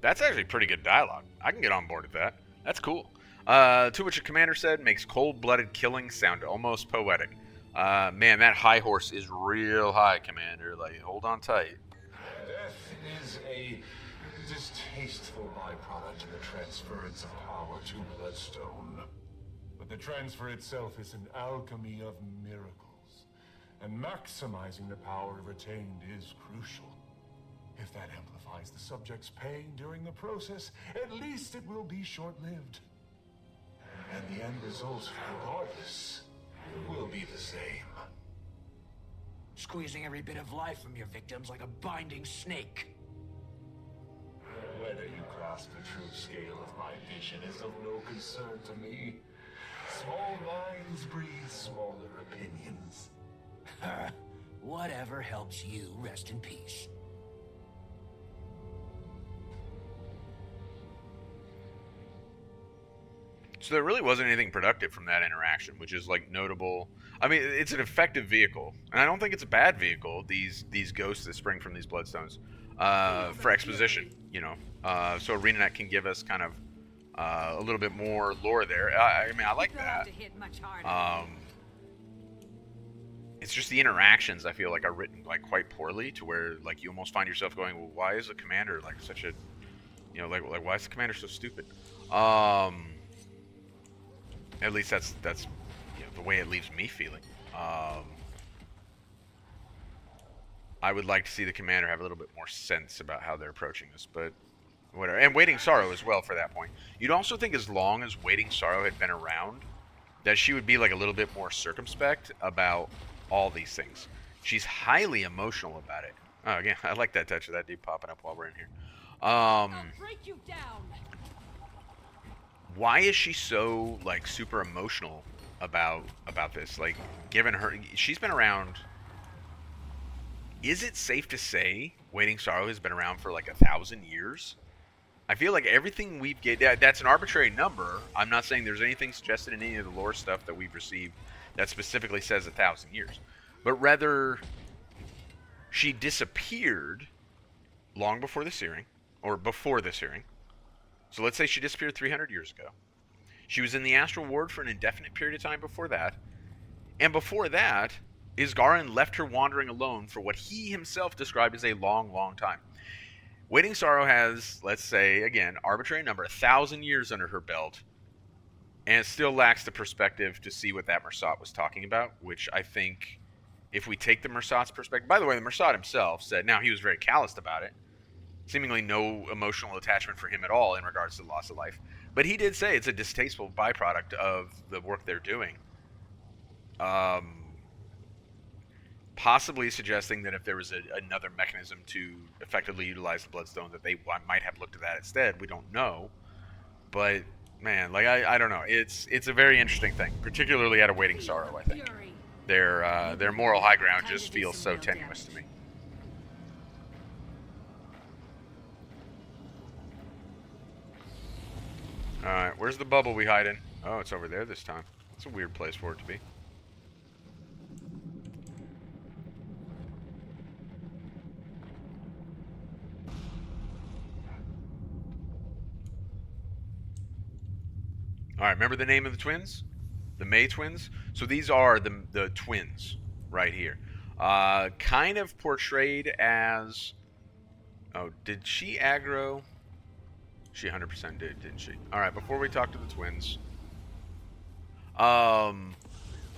That's actually pretty good dialogue. I can get on board with that. That's cool. To which the commander said, makes cold-blooded killing sound almost poetic. Man, that high horse is real high, Commander. Like, hold on tight. Death is a distasteful byproduct of the transference of power to Bloodstone. But the transfer itself is an alchemy of miracles. And maximizing the power retained is crucial. If that amplifies the subject's pain during the process, at least it will be short-lived. And the end result, regardless, will be the same. Squeezing every bit of life from your victims like a binding snake. Whether you grasp the true scale of my vision is of no concern to me. Small minds breathe smaller opinions. Whatever helps you rest in peace. So there really wasn't anything productive from that interaction, which is like notable. I mean, it's an effective vehicle, and I don't think it's a bad vehicle. These ghosts that spring from these bloodstones for exposition, you know. So ArenaNet can give us kind of a little bit more lore there. I mean, I like that. It's just the interactions I feel like are written like quite poorly, to where like you almost find yourself going, well, why is the commander like such a, you know, like why is the commander so stupid? At least that's you know, the way it leaves me feeling. I would like to see the commander have a little bit more sense about how they're approaching this, but whatever. And Waiting Sorrow as well for that point. You'd also think as long as Waiting Sorrow had been around, that she would be like a little bit more circumspect about all these things. She's highly emotional about it. Oh, again, I like that touch of that dude popping up while we're in here. I'll break you down. Why is she so like super emotional about this? Like, given her, she's been around. Is it safe to say Waiting Sorrow has been around for like 1,000 years? I feel like everything we've get that's an arbitrary number. I'm not saying there's anything suggested in any of the lore stuff that we've received that specifically says 1,000 years, but rather she disappeared long before this hearing, or before this hearing. So let's say she disappeared 300 years ago. She was in the astral ward for an indefinite period of time before that, and before that, Isgarin left her wandering alone for what he himself described as a long, long time. Waiting Sorrow has, let's say, again, arbitrary number, 1,000 years under her belt, and it still lacks the perspective to see what that Mersat was talking about, which I think, if we take the Mersat's perspective... By the way, the Mersat himself said, now he was very calloused about it, seemingly no emotional attachment for him at all in regards to the loss of life, but he did say it's a distasteful byproduct of the work they're doing. Possibly suggesting that if there was another mechanism to effectively utilize the Bloodstone, that they might have looked at that instead. We don't know, but man, like I don't know. It's a very interesting thing, particularly out of Waiting Sorrow. I think their moral high ground just feels so tenuous to me. All right, where's the bubble we hide in? Oh, it's over there this time. It's a weird place for it to be. All right, remember the name of the twins? The May twins? So these are the twins right here. Kind of portrayed as... Oh, did she aggro? She 100% did, didn't she? All right, before we talk to the twins... I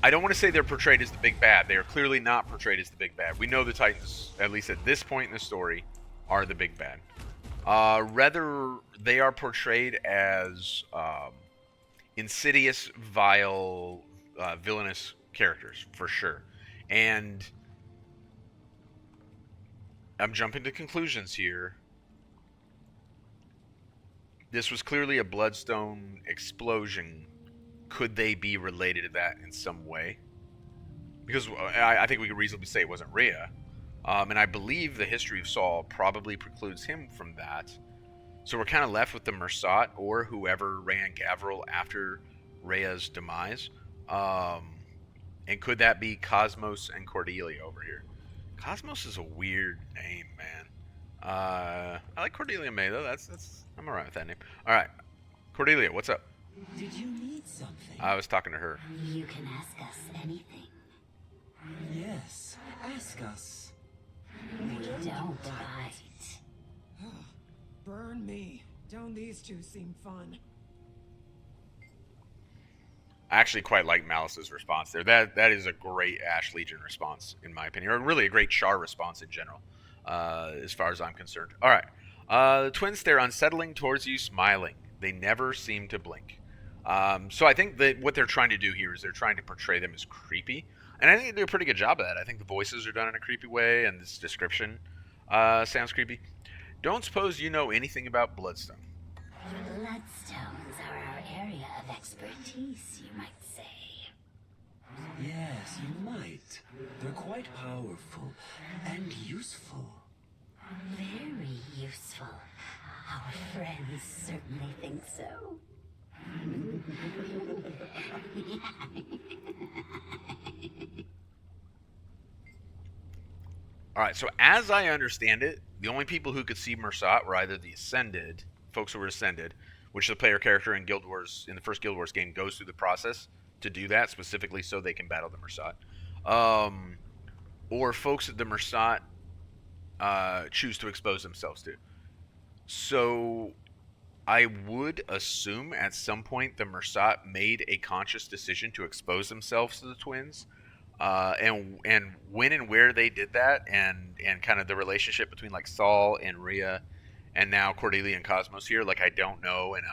don't want to say they're portrayed as the big bad. They are clearly not portrayed as the big bad. We know the Titans, at least at this point in the story, are the big bad. Rather, they are portrayed as... insidious, vile, villainous characters, for sure. And I'm jumping to conclusions here. This was clearly a Bloodstone explosion. Could they be related to that in some way? Because I think we could reasonably say it wasn't Rhea. And I believe the history of Saul probably precludes him from that. So we're kind of left with the Mersat or whoever ran Gavril after Rhea's demise. And could that be Cosmos and Cordelia over here? Cosmos is a weird name, man. I like Cordelia May, though. I'm alright with that name. Alright. Cordelia, what's up? Did you need something? I was talking to her. You can ask us anything. Yes, ask us. We don't bite. Burn me. Don't these two seem fun? I actually quite like Malice's response there. That is a great Ash Legion response, in my opinion. Or really a great Char response in general, as far as I'm concerned. Alright. The twins stare unsettling towards you, smiling. They never seem to blink. So I think that what they're trying to do here is they're trying to portray them as creepy. And I think they do a pretty good job of that. I think the voices are done in a creepy way, and this description sounds creepy. Don't suppose you know anything about Bloodstone? Bloodstones are our area of expertise, you might say. Yes, you might. They're quite powerful and useful. Very useful. Our friends certainly think so. Alright, so as I understand it, the only people who could see Mersat were either the Ascended, folks who were Ascended, which the player character in Guild Wars, in the first Guild Wars game, goes through the process to do that, specifically so they can battle the Mersat. Or folks that the Mersat choose to expose themselves to. So I would assume at some point the Mersat made a conscious decision to expose themselves to the twins. And when and where they did that, and kind of the relationship between like Saul and Rhea, and now Cordelia and Cosmos here, like I don't know, and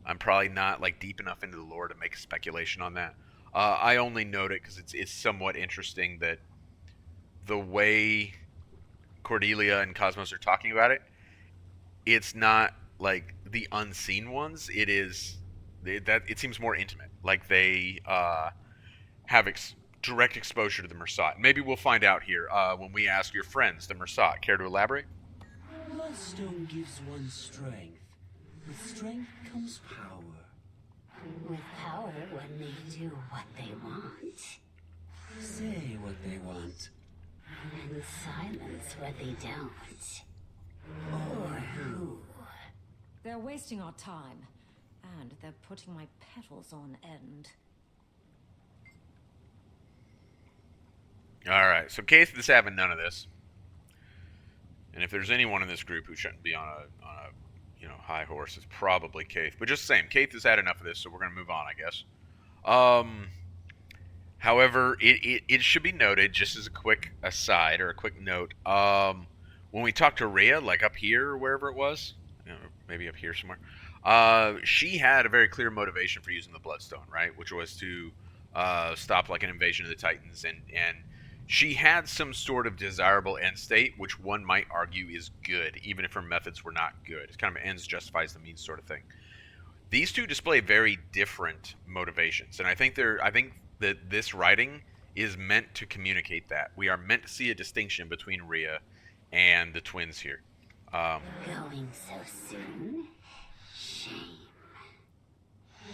I'm probably not like deep enough into the lore to make a speculation on that. I only note it because it's somewhat interesting that the way Cordelia and Cosmos are talking about it, it's not like the unseen ones. It is that it seems more intimate, like they have direct exposure to the Mersat. Maybe we'll find out here when we ask your friends, the Mersat. Care to elaborate? Bloodstone gives one strength, With strength comes power. With power, when they do what they want. Say what they want. And silence what they don't. Or who? They're wasting our time. And they're putting my petals on end. Alright, so Keith is having none of this. And if there's anyone in this group who shouldn't be on a high horse, it's probably Keith. But just the same, Keith has had enough of this, so we're going to move on, I guess. However, it should be noted, just as a quick aside or a quick note, when we talked to Rhea, like up here or wherever it was, maybe up here somewhere, she had a very clear motivation for using the Bloodstone, right? Which was to stop like an invasion of the Titans, and she had some sort of desirable end state, which one might argue is good, even if her methods were not good. It's kind of ends justifies the means sort of thing. These two display very different motivations, and I think that this writing is meant to communicate that. We are meant to see a distinction between Rhea and the twins here. Going so soon? Shame.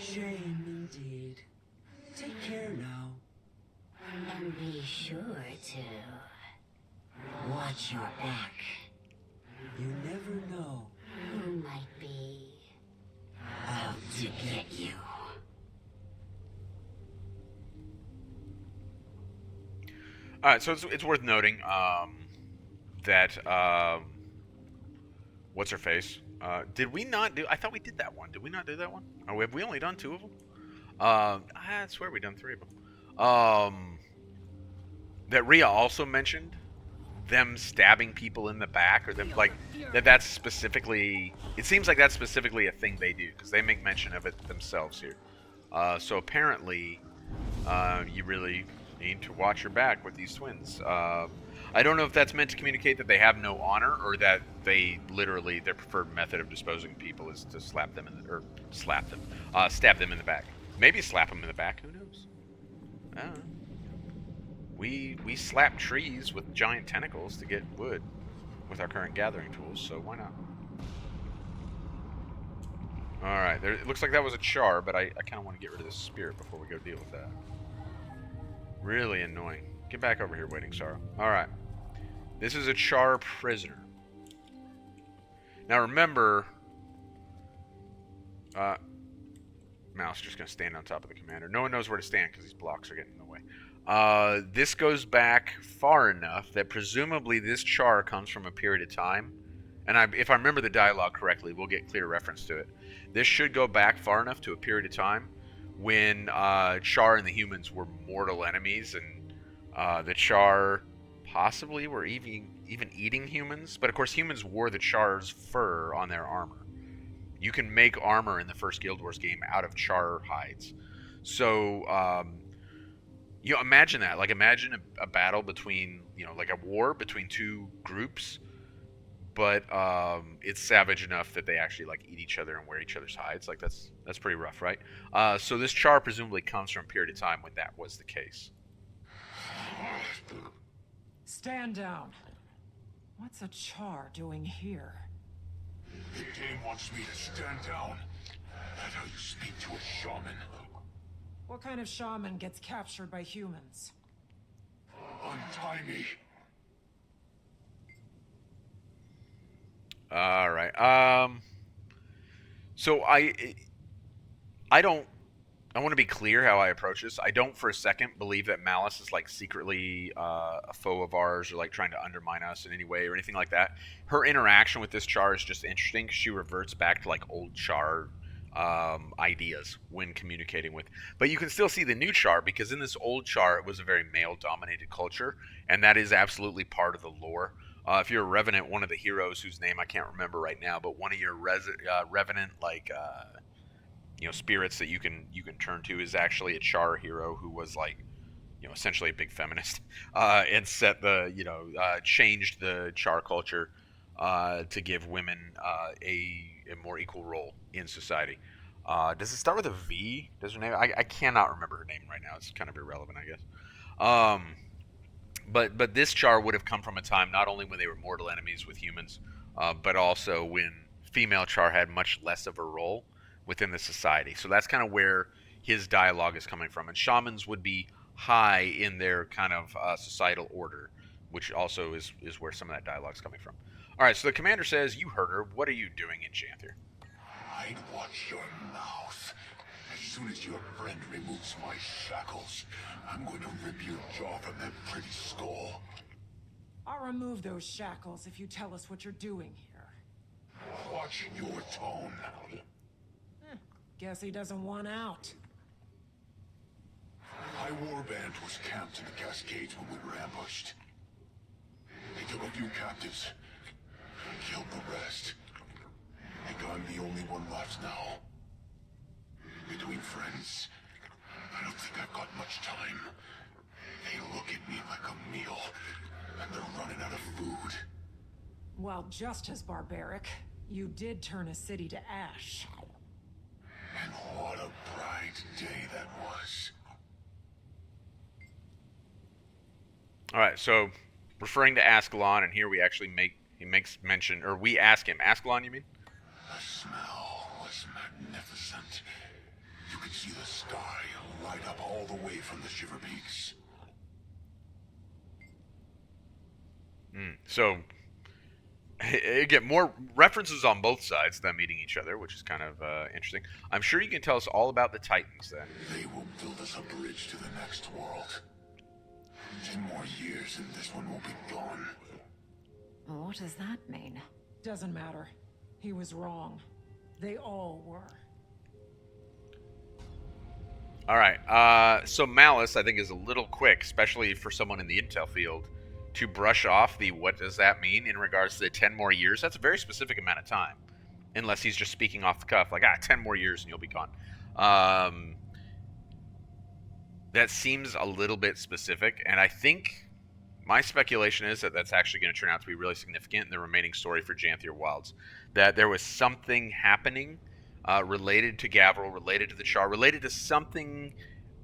Shame indeed. Take care now. And be sure to Watch your back. You never know. who might be Out to get you. Alright, so it's worth noting that what's her face? Did we not do? I thought we did that one. Did we not do that one? Or have we only done 2 of them? I swear we done 3 of them. That Rhea also mentioned them stabbing people in the back, or them like that's specifically. It seems like that's specifically a thing they do because they make mention of it themselves here. So apparently, you really need to watch your back with these twins. I don't know if that's meant to communicate that they have no honor, or that they literally their preferred method of disposing of people is to stab them in the back. Maybe slap them in the back. Who knows? I don't know. We slap trees with giant tentacles to get wood with our current gathering tools, so why not? Alright, it looks like that was a char, but I kind of want to get rid of this spirit before we go deal with that. Really annoying. Get back over here, Waiting Sorrow. Alright. This is a char prisoner. Now remember... Mouse just going to stand on top of the commander. No one knows where to stand because these blocks are getting in the way. This goes back far enough that presumably this char comes from a period of time. And if I remember the dialogue correctly, we'll get clear reference to it. This should go back far enough to a period of time when Char and the humans were mortal enemies, and the Char possibly were even eating humans. But of course, humans wore the Char's fur on their armor. You can make armor in the first Guild Wars game out of Char hides. So, imagine that. Like, imagine a battle between, like a war between 2 groups. But it's savage enough that they actually like eat each other and wear each other's hides. Like that's pretty rough, right? So this char presumably comes from a period of time when that was the case. Stand down. What's a char doing here? The game wants me to stand down. That's how you speak to a shaman. What kind of shaman gets captured by humans? Untie me. All right. So I want to be clear how I approach this. I don't for a second believe that Malice is like secretly a foe of ours or like trying to undermine us in any way or anything like that. Her interaction with this char is just interesting. She reverts back to like old char ideas when communicating with. But you can still see the new char because in this old char it was a very male-dominated culture, and that is absolutely part of the lore. If you're a Revenant, one of the heroes whose name I can't remember right now, but one of your Revenant spirits that you can turn to is actually a Char hero who was like, essentially a big feminist, and set the changed the Char culture to give women a more equal role in society. Does it start with a V? Does her name? I cannot remember her name right now. It's kind of irrelevant, I guess. But this char would have come from a time not only when they were mortal enemies with humans, but also when female char had much less of a role within the society. So that's kind of where his dialogue is coming from. And shamans would be high in their kind of societal order, which also is where some of that dialogue is coming from. All right, so the commander says, "You heard her. What are you doing in Janthir?" I'd watch your mouth. As soon as your friend removes my shackles, I'm going to rip your jaw from that pretty skull. I'll remove those shackles if you tell us what you're doing here. Watch your tone. Guess he doesn't want out. My warband was camped in the Cascades when we were ambushed. They took a few captives, killed the rest. I think I'm the only one left now. Between friends, I don't think I've got much time. They look at me like a meal, and they're running out of food. Well, just as barbaric. You did turn a city to ash. And what a bright day that was. All right, so referring to Ascalon, and here we actually makes mention, or we ask him, Ascalon, you mean? The smell was magnificent. You could see the sky light up all the way from the Shiver Peaks. So, again, more references on both sides, them meeting each other, which is kind of interesting. I'm sure you can tell us all about the Titans, then. They will build us a bridge to the next world. 10 more years and this one will be gone. What does that mean? Doesn't matter. He was wrong. They all were. All right, so Malice, I think, is a little quick, especially for someone in the intel field, to brush off the what does that mean in regards to the 10 more years. That's a very specific amount of time, unless he's just speaking off the cuff, like, 10 more years and you'll be gone. That seems a little bit specific, and I think my speculation is that that's actually going to turn out to be really significant in the remaining story for Janthir Wilds. That there was something happening related to Gavril, related to the Char, related to something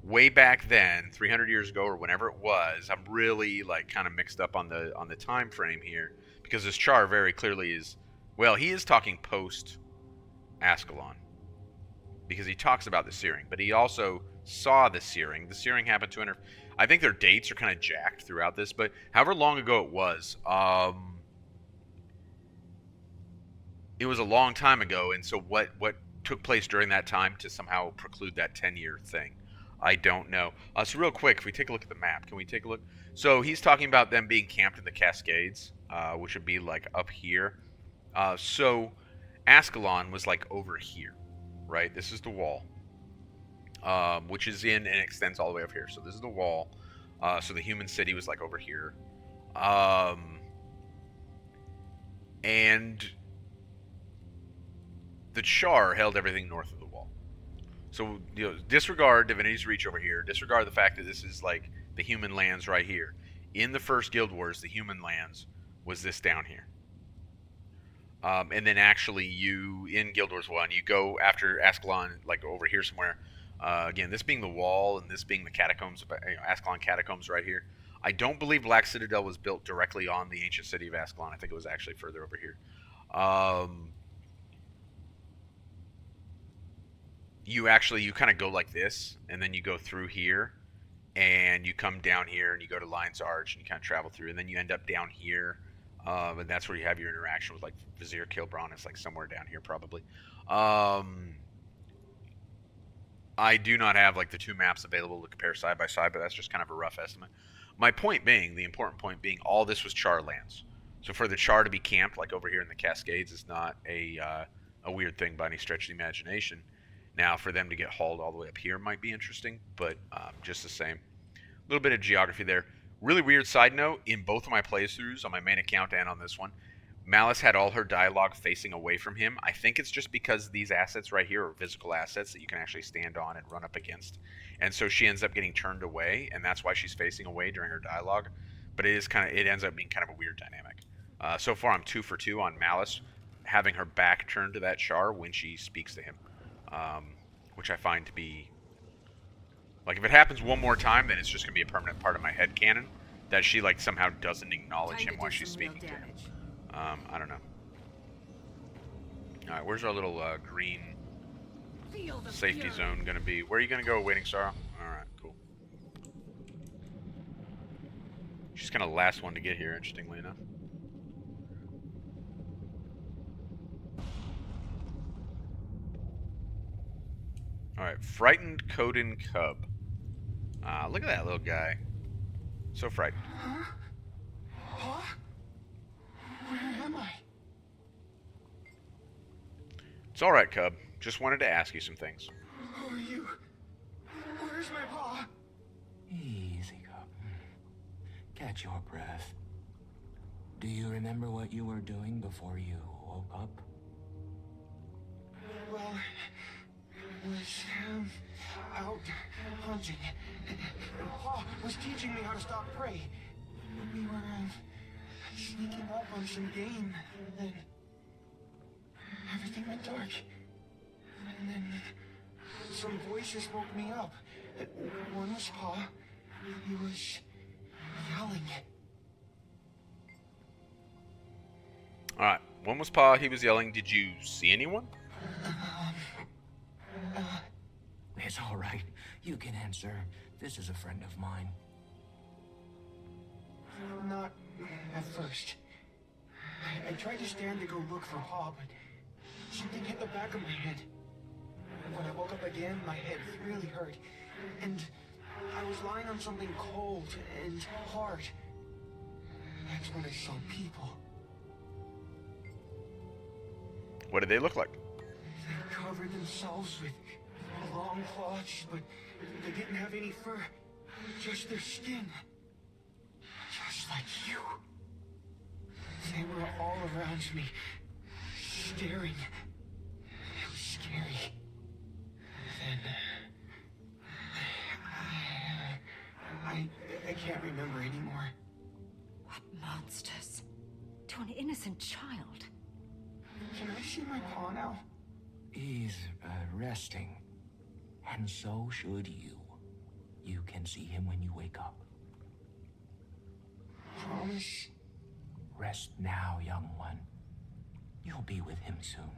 way back then, 300 years ago or whenever it was. I'm really kind of mixed up on the time frame here, because this Char very clearly is, well, he is talking post Ascalon, because he talks about the searing, but he also saw the searing. The searing happened 200. I think their dates are kind of jacked throughout this, but however long ago it was a long time ago, and so what took place during that time to somehow preclude that 10-year thing, I don't know. So real quick, if we take a look at the map, can we take a look? So he's talking about them being camped in the Cascades, which would be up here. So Ascalon was over here, right? This is the wall, which is in and extends all the way up here. So this is the wall. So the human city was over here. And the Char held everything north of the wall. So, disregard Divinity's Reach over here. Disregard the fact that this is the human lands right here. In the first Guild Wars, the human lands was this down here. And then actually in Guild Wars 1, you go after Ascalon, over here somewhere. Again, this being the wall and this being the catacombs, Ascalon catacombs right here. I don't believe Black Citadel was built directly on the ancient city of Ascalon. I think it was actually further over here. You kind of go like this, and then you go through here, and you come down here, and you go to Lion's Arch, and you kind of travel through, and then you end up down here, and that's where you have your interaction with Vizier Kilbron. It's somewhere down here probably. I do not have the two maps available to compare side by side, but that's just kind of a rough estimate. My point being, the important point being, all this was Char lands. So for the Char to be camped over here in the Cascades is not a weird thing by any stretch of the imagination. Now, for them to get hauled all the way up here might be interesting, but just the same. A little bit of geography there. Really weird side note, in both of my playthroughs, on my main account and on this one, Malice had all her dialogue facing away from him. I think it's just because these assets right here are physical assets that you can actually stand on and run up against. And so she ends up getting turned away, and that's why she's facing away during her dialogue. But it ends up being kind of a weird dynamic. So far, I'm 2 for 2 on Malice, having her back turned to that Char when she speaks to him. Which I find to be if it happens one more time, then it's just gonna be a permanent part of my headcanon that she somehow doesn't acknowledge him while she's speaking to him. I don't know. Alright, where's our little green safety zone going to be? Where are you going to go, Waiting Sorrow? Alright, cool. She's kind of the last one to get here, interestingly enough. Alright, frightened Kodan cub. Look at that little guy. So frightened. Huh? Huh? Where am I? It's alright, cub. Just wanted to ask you some things. Who are you? Where's my paw? Easy, cub. Catch your breath. Do you remember what you were doing before you woke up? Well, I was out hunting. Paw was teaching me how to stalk prey. We were sneaking up on some game, then everything went dark. And then some voices woke me up. One was Paw. He was yelling. Alright, one was Pa, he was yelling. Did you see anyone? It's all right. You can answer. This is a friend of mine. Not at first. I tried to stand to go look for Paw, but something hit the back of my head. When I woke up again, my head really hurt. And I was lying on something cold and hard. That's when I saw people. What did they look like? They covered themselves with long cloths, but they didn't have any fur. Just their skin. Just like you. They were all around me, staring. It was scary. Then I can't remember anymore. What monsters? To an innocent child. Can I see my paw now? He's resting. And so should you. You can see him when you wake up. Promise? Rest now, young one. You'll be with him soon.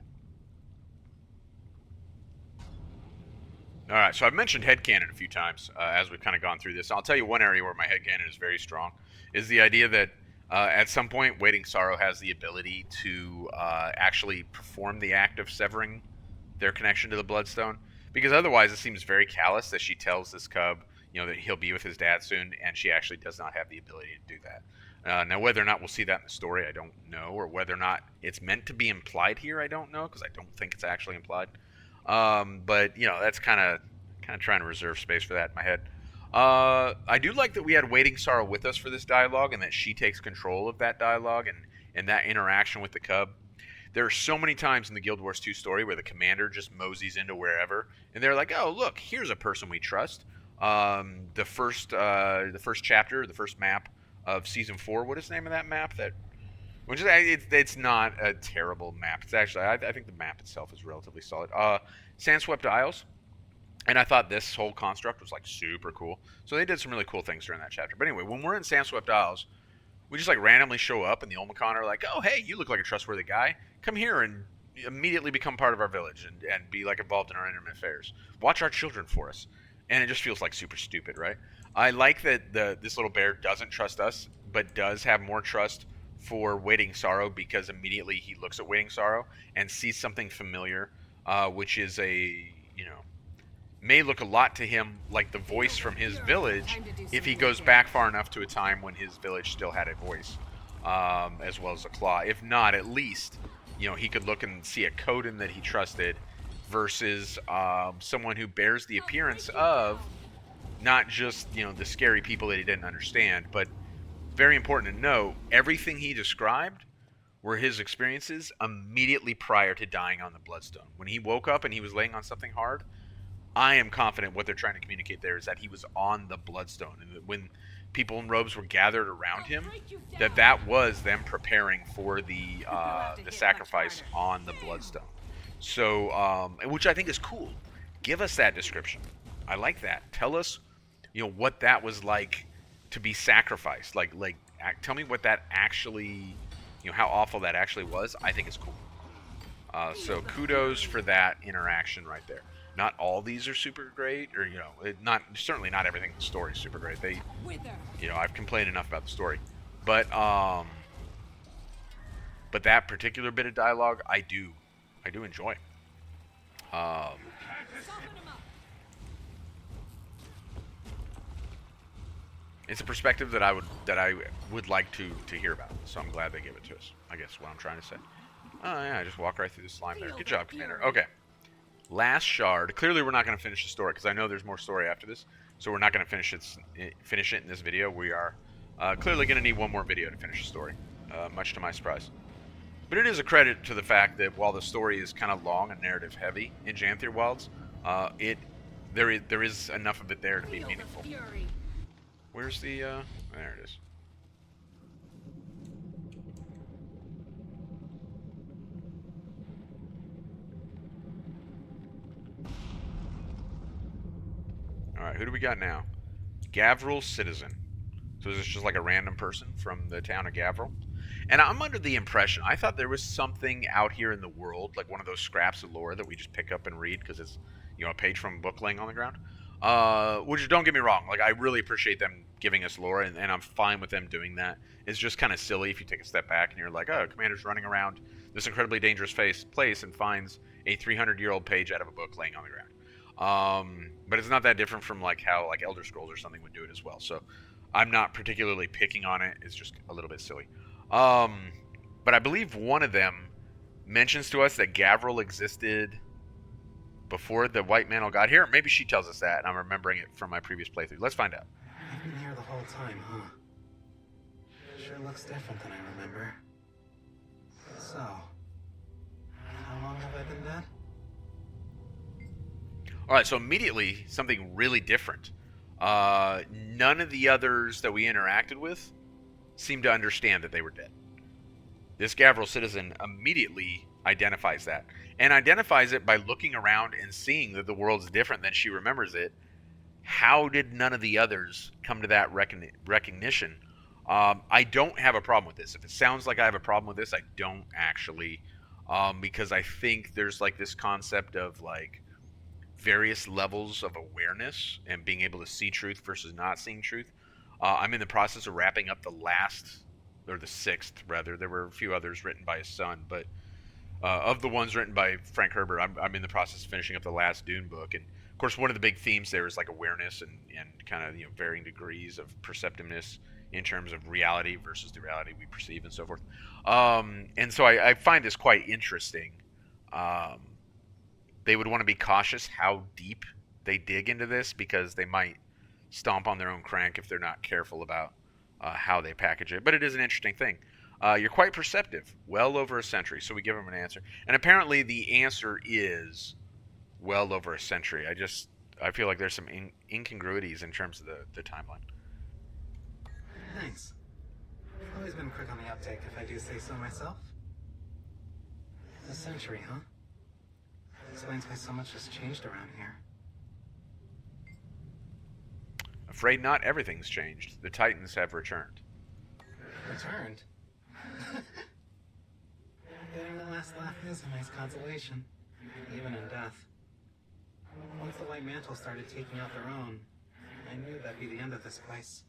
Alright, so I've mentioned headcanon a few times as we've kind of gone through this. I'll tell you one area where my headcanon is very strong, is the idea that at some point, Waiting Sorrow has the ability to actually perform the act of severing their connection to the Bloodstone. Because otherwise, it seems very callous that she tells this cub, that he'll be with his dad soon, and she actually does not have the ability to do that. Now, whether or not we'll see that in the story, I don't know, or whether or not it's meant to be implied here, I don't know, because I don't think it's actually implied. But that's kind of trying to reserve space for that in my head. I do like that we had Waiting Sorrow with us for this dialogue, and that she takes control of that dialogue and that interaction with the cub. There are so many times in the Guild Wars 2 story where the commander just moseys into wherever, and they're like, "Oh, look, here's a person we trust." The first chapter, the first map of season 4. What is the name of that map? It's not a terrible map. It's actually, I think the map itself is relatively solid. Sandswept Isles. And I thought this whole construct was like super cool. So they did some really cool things during that chapter. But anyway, when we're in Sandswept Isles, we just like randomly show up, and the Olmecon are like, "Oh, hey, you look like a trustworthy guy. Come here and immediately become part of our village and be like involved in our intimate affairs. Watch our children for us." And it just feels like super stupid, right? I like that this little bear doesn't trust us, but does have more trust for Waiting Sorrow, because immediately he looks at Waiting Sorrow and sees something familiar, which is may look a lot to him like the voice from his village if he goes back far enough to a time when his village still had a voice, as well as a claw. If not, at least he could look and see a Kodan that he trusted versus someone who bears the appearance of not just the scary people that he didn't understand, but very important to know, everything he described were his experiences immediately prior to dying on the Bloodstone. When he woke up and he was laying on something hard, I am confident what they're trying to communicate there is that he was on the Bloodstone, and that when people in robes were gathered around him, that was them preparing for the sacrifice on the Bloodstone. So, which I think is cool. Give us that description. I like that. Tell us, what that was like to be sacrificed. Tell me what that actually, how awful that actually was. I think it's cool. So kudos for that interaction right there. Not all these are super great, or certainly not everything in the story is super great. I've complained enough about the story, but that particular bit of dialogue, I do enjoy. It's a perspective that I would like to hear about. So I'm glad they gave it to us. I guess what I'm trying to say. Oh yeah, I just walk right through the slime there. Good job, Commander. Okay. Last shard. Clearly, we're not going to finish the story because I know there's more story after this. So we're not going to finish it in this video. We are clearly going to need one more video to finish the story, much to my surprise. But it is a credit to the fact that while the story is kind of long and narrative heavy in Janthir Wilds, there is enough of it there to be meaningful. Where's the there it is. Alright, who do we got now? Gavril Citizen. So is this just like a random person from the town of Gavril? And I'm under the impression, I thought there was something out here in the world, like one of those scraps of lore that we just pick up and read because it's, a page from a book laying on the ground. Which, don't get me wrong, like I really appreciate them giving us lore, and I'm fine with them doing that. It's just kind of silly if you take a step back and you're like, oh, Commander's running around this incredibly dangerous place and finds a 300-year-old page out of a book laying on the ground. But it's not that different from like how like Elder Scrolls or something would do it as well. So I'm not particularly picking on it. It's just a little bit silly. But I believe one of them mentions to us that Gavril existed before the White Mantle got here. Maybe she tells us that, and I'm remembering it from my previous playthrough. Let's find out. I've been here the whole time, huh? Sure looks different than I remember. So, how long have I been dead? Alright, so immediately, something really different. None of the others that we interacted with seemed to understand that they were dead. This Gavril Citizen immediately identifies that. And identifies it by looking around and seeing that the world's different than she remembers it. How did none of the others come to that recognition? I don't have a problem with this. If it sounds like I have a problem with this, I don't actually. Because I think there's like this concept of like various levels of awareness and being able to see truth versus not seeing truth. I'm in the process of wrapping up the sixth rather. There were a few others written by his son, but of the ones written by Frank Herbert, I'm in the process of finishing up the last Dune book. And of course, one of the big themes there is like awareness and kind of varying degrees of perceptiveness in terms of reality versus the reality we perceive and so forth. And so I find this quite interesting. They would want to be cautious how deep they dig into this because they might stomp on their own crank if they're not careful about how they package it. But it is an interesting thing. You're quite perceptive. Well over a century. So we give them an answer. And apparently the answer is well over a century. I feel like there's some incongruities in terms of the timeline. Thanks. I've always been quick on the uptake, if I do say so myself. A century, huh? Explains why so much has changed around here. Afraid not everything's changed. The Titans have returned. Returned? Getting the last laugh is a nice consolation, even in death. Once the White Mantle started taking out their own, I knew that'd be the end of this place.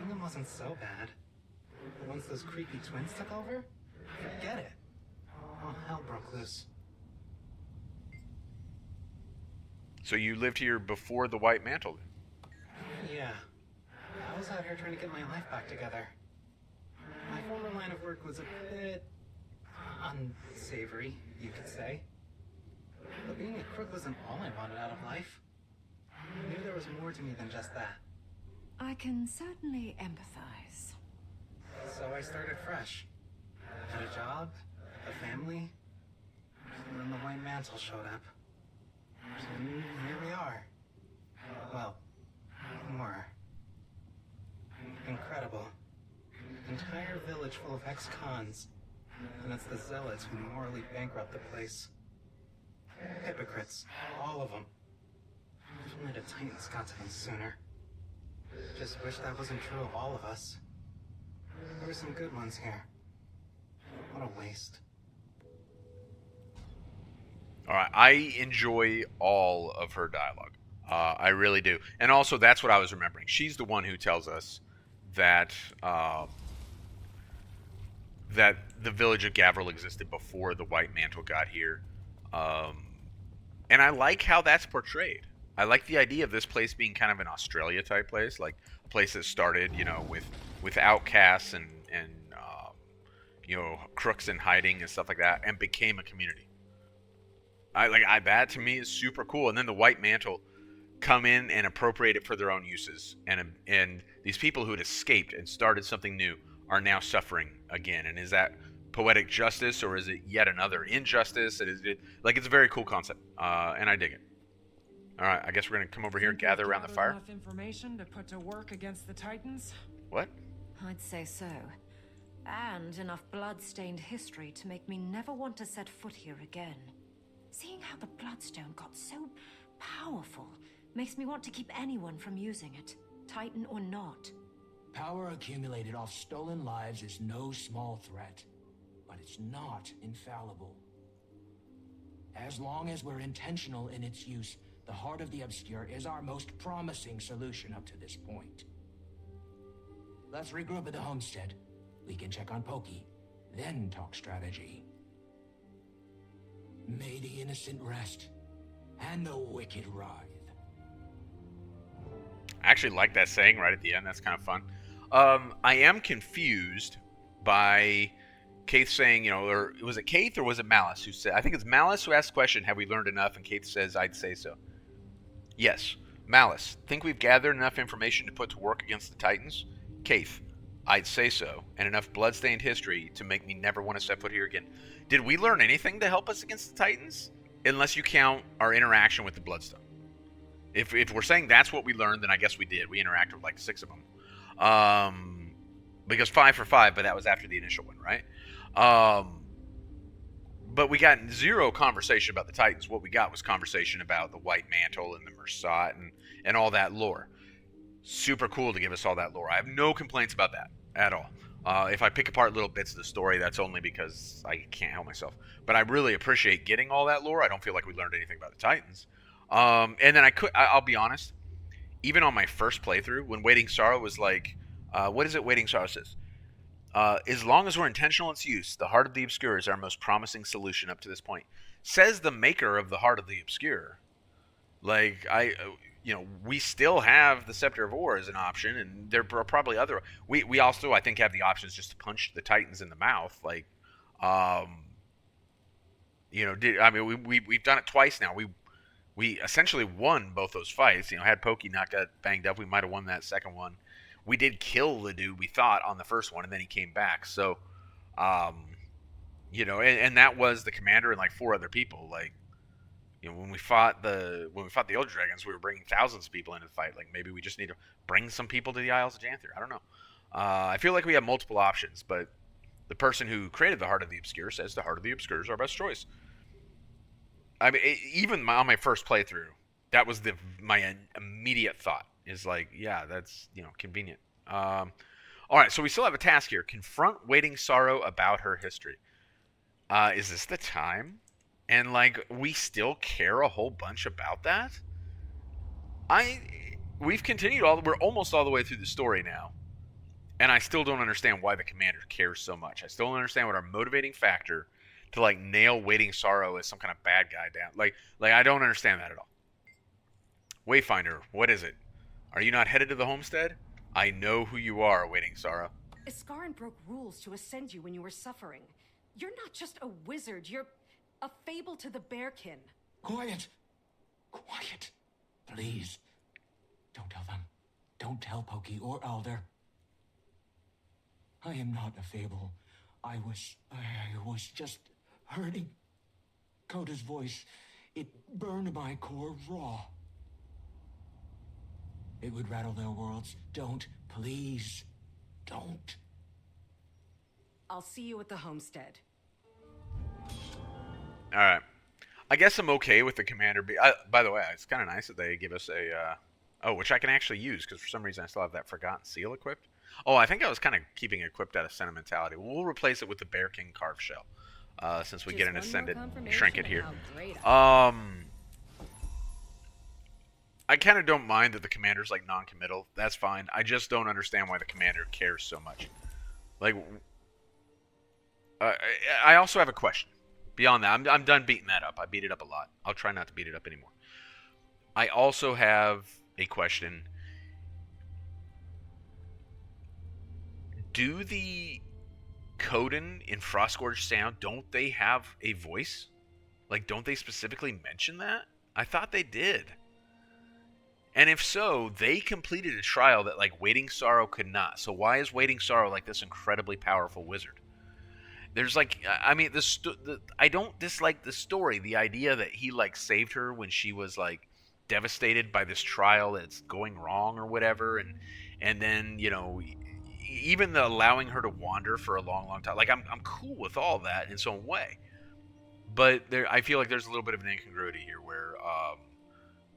England wasn't so bad. But once those creepy twins took over, forget it. All hell broke loose. So you lived here before the White Mantle? Yeah. I was out here trying to get my life back together. My former line of work was a bit unsavory, you could say. But being a crook wasn't all I wanted out of life. I knew there was more to me than just that. I can certainly empathize. So I started fresh. Had a job, a family, and then the White Mantle showed up. And here we are. Well, more. Incredible. Entire village full of ex-cons. And it's the zealots who morally bankrupt the place. Hypocrites. All of them. If only the Titans got to them sooner. Just wish that wasn't true of all of us. There were some good ones here. What a waste. All right, I enjoy all of her dialogue. I really do, and also that's what I was remembering. She's the one who tells us that that the village of Gavril existed before the White Mantle got here, um, and I like how that's portrayed. I like the idea of this place being kind of an Australia type place, like a place that started, with outcasts and crooks in hiding and stuff like that, and became a community. That to me is super cool. And then the White Mantle come in and appropriate it for their own uses, and these people who had escaped and started something new are now suffering again. And is that poetic justice, or is it yet another injustice? It's a very cool concept, and I dig it. All right, I guess we're gonna come over here and gather around the fire. Enough information to put to work against the Titans? What? I'd say so. And enough blood-stained history to make me never want to set foot here again. Seeing how the Bloodstone got so powerful makes me want to keep anyone from using it, Titan or not. Power accumulated off stolen lives is no small threat, but it's not infallible. As long as we're intentional in its use, the Heart of the Obscure is our most promising solution up to this point. Let's regroup at the homestead. We can check on Pokey, then talk strategy. May the innocent rest, and the wicked writhe. I actually like that saying right at the end. That's kind of fun. I am confused by Kaith saying, or was it Kaith or was it Malice who said? I think it's Malice who asked the question, "Have we learned enough?" And Kaith says, "I'd say so." Yes, Malice. Think we've gathered enough information to put to work against the Titans? Kaith. I'd say so, and enough bloodstained history to make me never want to step foot here again. Did we learn anything to help us against the Titans? Unless you count our interaction with the Bloodstone. If we're saying that's what we learned, then I guess we did. We interacted with like 6 of them. Because 5 for 5, but that was after the initial one, right? But we got 0 conversation about the Titans. What we got was conversation about the White Mantle and the Mersat and all that lore. Super cool to give us all that lore. I have no complaints about that at all. If I pick apart little bits of the story, that's only because I can't help myself. But I really appreciate getting all that lore. I don't feel like we learned anything about the Titans. And then I'll be honest, even on my first playthrough, when Waiting Sorrow was like, what is it Waiting Sorrow says? As long as we're intentional in its use, the Heart of the Obscure is our most promising solution up to this point. Says the maker of the Heart of the Obscure. We still have the Scepter of Ore as an option, and there are probably other. We also, I think, have the options just to punch the Titans in the mouth. We've done it twice now. We essentially won both those fights. Had Pokey not got banged up, we might have won that second one. We did kill the dude we thought on the first one, and then he came back. So, and that was the commander and like 4 other people. When we fought the Elder Dragons, we were bringing thousands of people into the fight. Maybe we just need to bring some people to the Isles of Janthir. I don't know. I feel like we have multiple options, but the person who created the Heart of the Obscure says the Heart of the Obscure is our best choice. I mean, even on my first playthrough, that was my immediate thought. Is yeah, that's convenient. All right, so we still have a task here. Confront Waiting Sorrow about her history. Is this the time? And we still care a whole bunch about that. We've continued we're almost all the way through the story now, and I still don't understand why the commander cares so much. I still don't understand what our motivating factor to nail Waiting Sorrow as some kind of bad guy down. I don't understand that at all. Wayfinder, what is it? Are you not headed to the homestead? I know who you are, Waiting Sorrow. Iskarin broke rules to ascend you when you were suffering. You're not just a wizard, you're a fable to the bearkin. Quiet! Quiet! Please. Don't tell them. Don't tell Pokey or Alder. I am not a fable. I was just hurting. Koda's voice, it burned my core raw. It would rattle their worlds. Don't, please, don't. I'll see you at the homestead. All right. I guess I'm okay with the commander. By the way, it's kind of nice that they give us which I can actually use, because for some reason I still have that Forgotten Seal equipped. Oh, I think I was kind of keeping it equipped out of sentimentality. We'll replace it with the Bear King Carved Shell. since we Just get an one more ascended confirmation trinket of here. how great I I kind of don't mind that the commander's like non-committal. That's fine. I just don't understand why the commander cares so much. Like, I also have a question. Beyond that, I'm done beating that up. I beat it up a lot. I'll try not to beat it up anymore. I also have a question. Do the Coden in Frostgorge Sound, don't they have a voice? Like, don't they specifically mention that? I thought they did. And if so, they completed a trial that, like, Waiting Sorrow could not. So why is Waiting Sorrow, like, this incredibly powerful wizard? There's, like, I mean, I don't dislike the story. The idea that he, like, saved her when she was, like, devastated by this trial that's going wrong or whatever. And then, you know, even the allowing her to wander for a long, long time. Like, I'm cool with all that in its own way. But I feel like there's a little bit of an incongruity here where,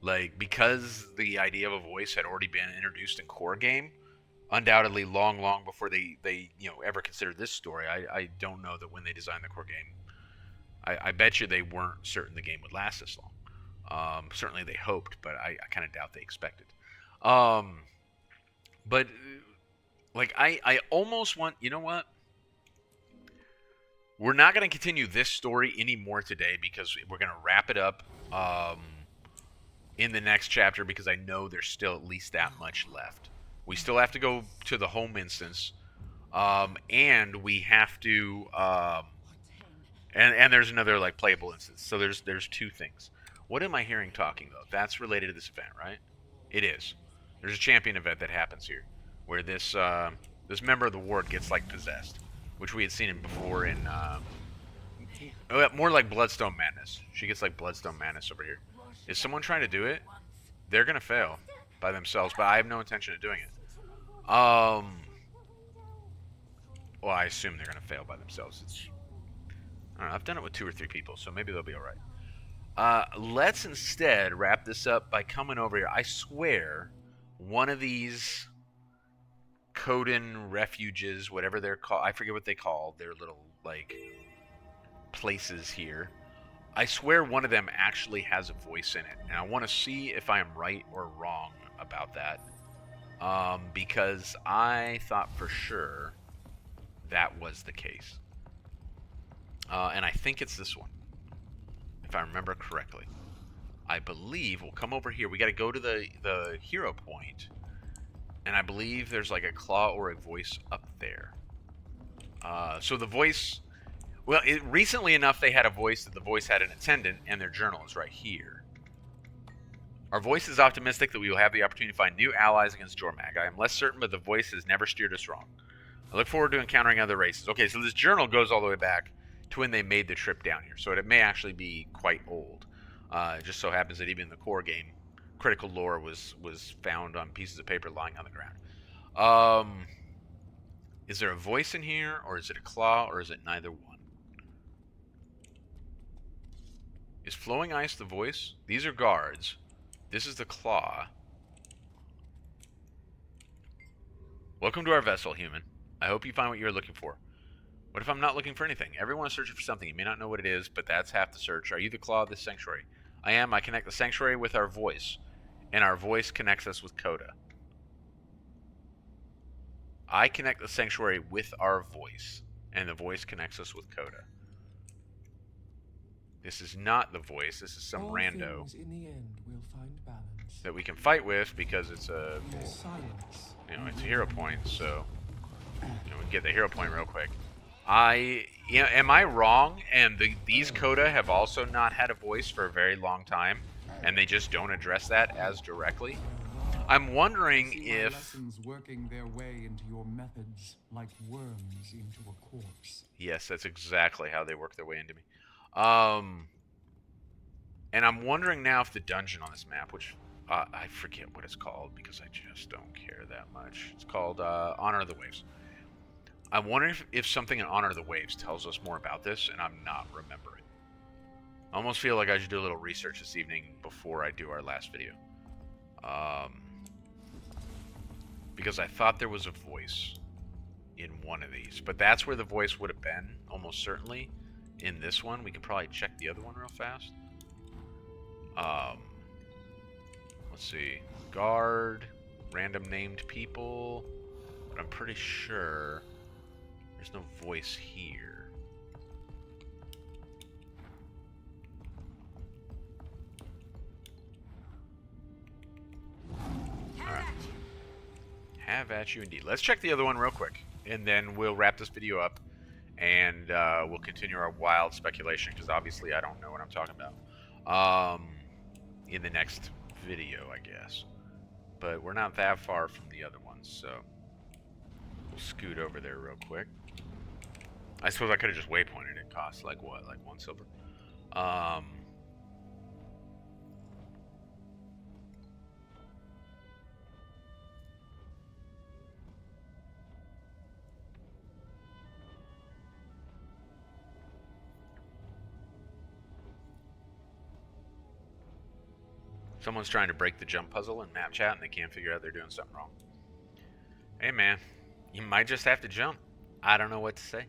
like, because the idea of a voice had already been introduced in core game, undoubtedly long, long before they you know, ever considered this story. I don't know that when they designed the core game, I bet you they weren't certain the game would last this long. Certainly they hoped, but I kind of doubt they expected. But like, I almost want, you know what? We're not going to continue this story anymore today because we're going to wrap it up in the next chapter, because I know there's still at least that much left. We still have to go to the home instance, and we have to, and there's another, like, playable instance. So there's two things. What am I hearing talking, though? That's related to this event, right? It is. There's a champion event that happens here, where this this member of the ward gets, like, possessed, which we had seen him before in more like Bloodstone Madness. She gets, like, Bloodstone Madness over here. Is someone trying to do it? They're gonna fail by themselves, but I have no intention of doing it. Well, I assume they're gonna fail by themselves. I don't know, I've done it with 2 or 3 people, so maybe they'll be alright. Let's instead wrap this up by coming over here. I swear, one of these Coden refuges, whatever they're called, I forget what they call their little, like, places here. I swear one of them actually has a voice in it, and I want to see if I am right or wrong about that. Because I thought for sure that was the case. And I think it's this one, if I remember correctly. I believe we'll come over here. We got to go to the hero point, and I believe there's like a claw or a voice up there. So the voice, well, recently enough they had a voice that the voice had an attendant, and their journal is right here. Our voice is optimistic that we will have the opportunity to find new allies against Jormag. I am less certain, but the voice has never steered us wrong. I look forward to encountering other races. Okay, so this journal goes all the way back to when they made the trip down here, so it may actually be quite old. It just so happens that even in the core game, critical lore was found on pieces of paper lying on the ground. Is there a voice in here, or is it a claw, or is it neither one? Is Flowing Ice the voice? These are guards. This is the claw. Welcome to our vessel, human. I hope you find what you're looking for. What if I'm not looking for anything? Everyone is searching for something. You may not know what it is, but that's half the search. Are you the claw of this sanctuary? I am. I connect the sanctuary with our voice, and our voice connects us with Koda. I connect the sanctuary with our voice, and the voice connects us with Koda. This is not the voice. This is some rando in the end will find balance. that we can fight with because it's a, you know, it's a hero point. So, you know, we can get the hero point real quick. You know, am I wrong? And these Koda have also not had a voice for a very long time, and they just don't address that as directly. I'm wondering if lessons working their way into your methods like worms into a corpse. Yes, that's exactly how they work their way into me. And I'm wondering now if the dungeon on this map, which I forget what it's called because I just don't care that much. It's called Honor of the Waves. I'm wondering if something in Honor of the Waves tells us more about this, and I'm not remembering. I almost feel like I should do a little research this evening before I do our last video. Because I thought there was a voice in one of these, but that's where the voice would have been, almost certainly, in this one. We can probably check the other one real fast. Let's see. Guard, random named people, but I'm pretty sure there's no voice here. Alright. Have at you indeed. Let's check the other one real quick, and then we'll wrap this video up, and we'll continue our wild speculation, because obviously I don't know what I'm talking about in the next video, I guess. But we're not that far from the other ones, so we'll scoot over there real quick. I suppose I could have just waypointed it. Costs like what? Like 1 silver? Someone's trying to break the jump puzzle in map chat and they can't figure out they're doing something wrong. Hey man, you might just have to jump. I don't know what to say.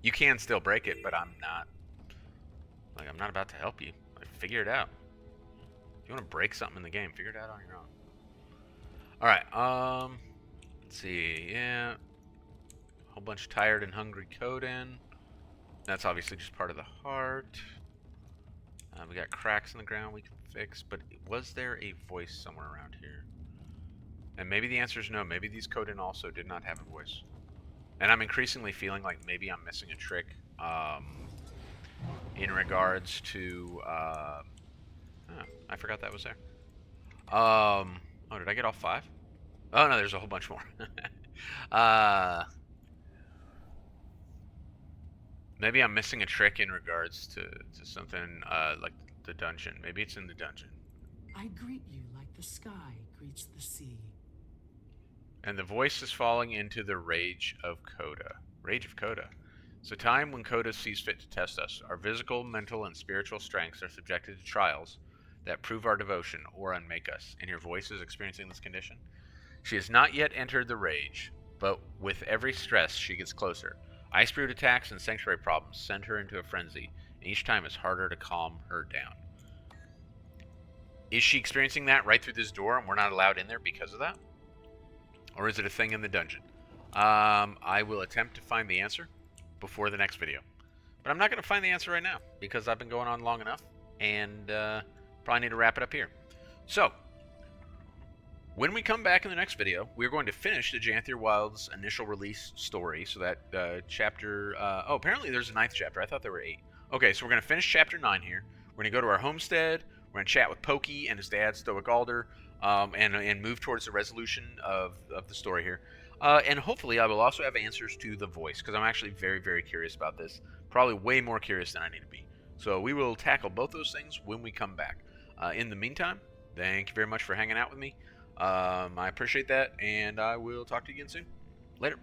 You can still break it, but I'm not about to help you. Like, figure it out. If you want to break something in the game, figure it out on your own. Alright, let's see, yeah. A whole bunch of tired and hungry Kodan. That's obviously just part of the heart. We got cracks in the ground we can fix, but was there a voice somewhere around here? And maybe the answer is no. Maybe these Kodan also did not have a voice. And I'm increasingly feeling like maybe I'm missing a trick in regards to... oh, I forgot that was there. Oh, did I get all 5? Oh, no, there's a whole bunch more. Maybe I'm missing a trick in regards to something like the dungeon. Maybe it's in the dungeon. I greet you like the sky greets the sea. And the voice is falling into the rage of Koda. Rage of Koda. It's a time when Koda sees fit to test us. Our physical, mental, and spiritual strengths are subjected to trials that prove our devotion or unmake us. And your voice is experiencing this condition. She has not yet entered the rage, but with every stress, she gets closer. Ice Brute attacks and Sanctuary problems send her into a frenzy, and each time it's harder to calm her down. Is she experiencing that right through this door, and we're not allowed in there because of that? Or is it a thing in the dungeon? I will attempt to find the answer before the next video. But I'm not going to find the answer right now, because I've been going on long enough, and probably need to wrap it up here. So, when we come back in the next video, we're going to finish the Janthir Wilds initial release story. So that chapter... oh, apparently there's a 9th chapter. I thought there were 8. Okay, so we're going to finish chapter 9 here. We're going to go to our homestead. We're going to chat with Pokey and his dad, Stoic Alder, and move towards the resolution of the story here. And hopefully I will also have answers to the voice, because I'm actually very, very curious about this. Probably way more curious than I need to be. So we will tackle both those things when we come back. In the meantime, thank you very much for hanging out with me. I appreciate that, and I will talk to you again soon. Later.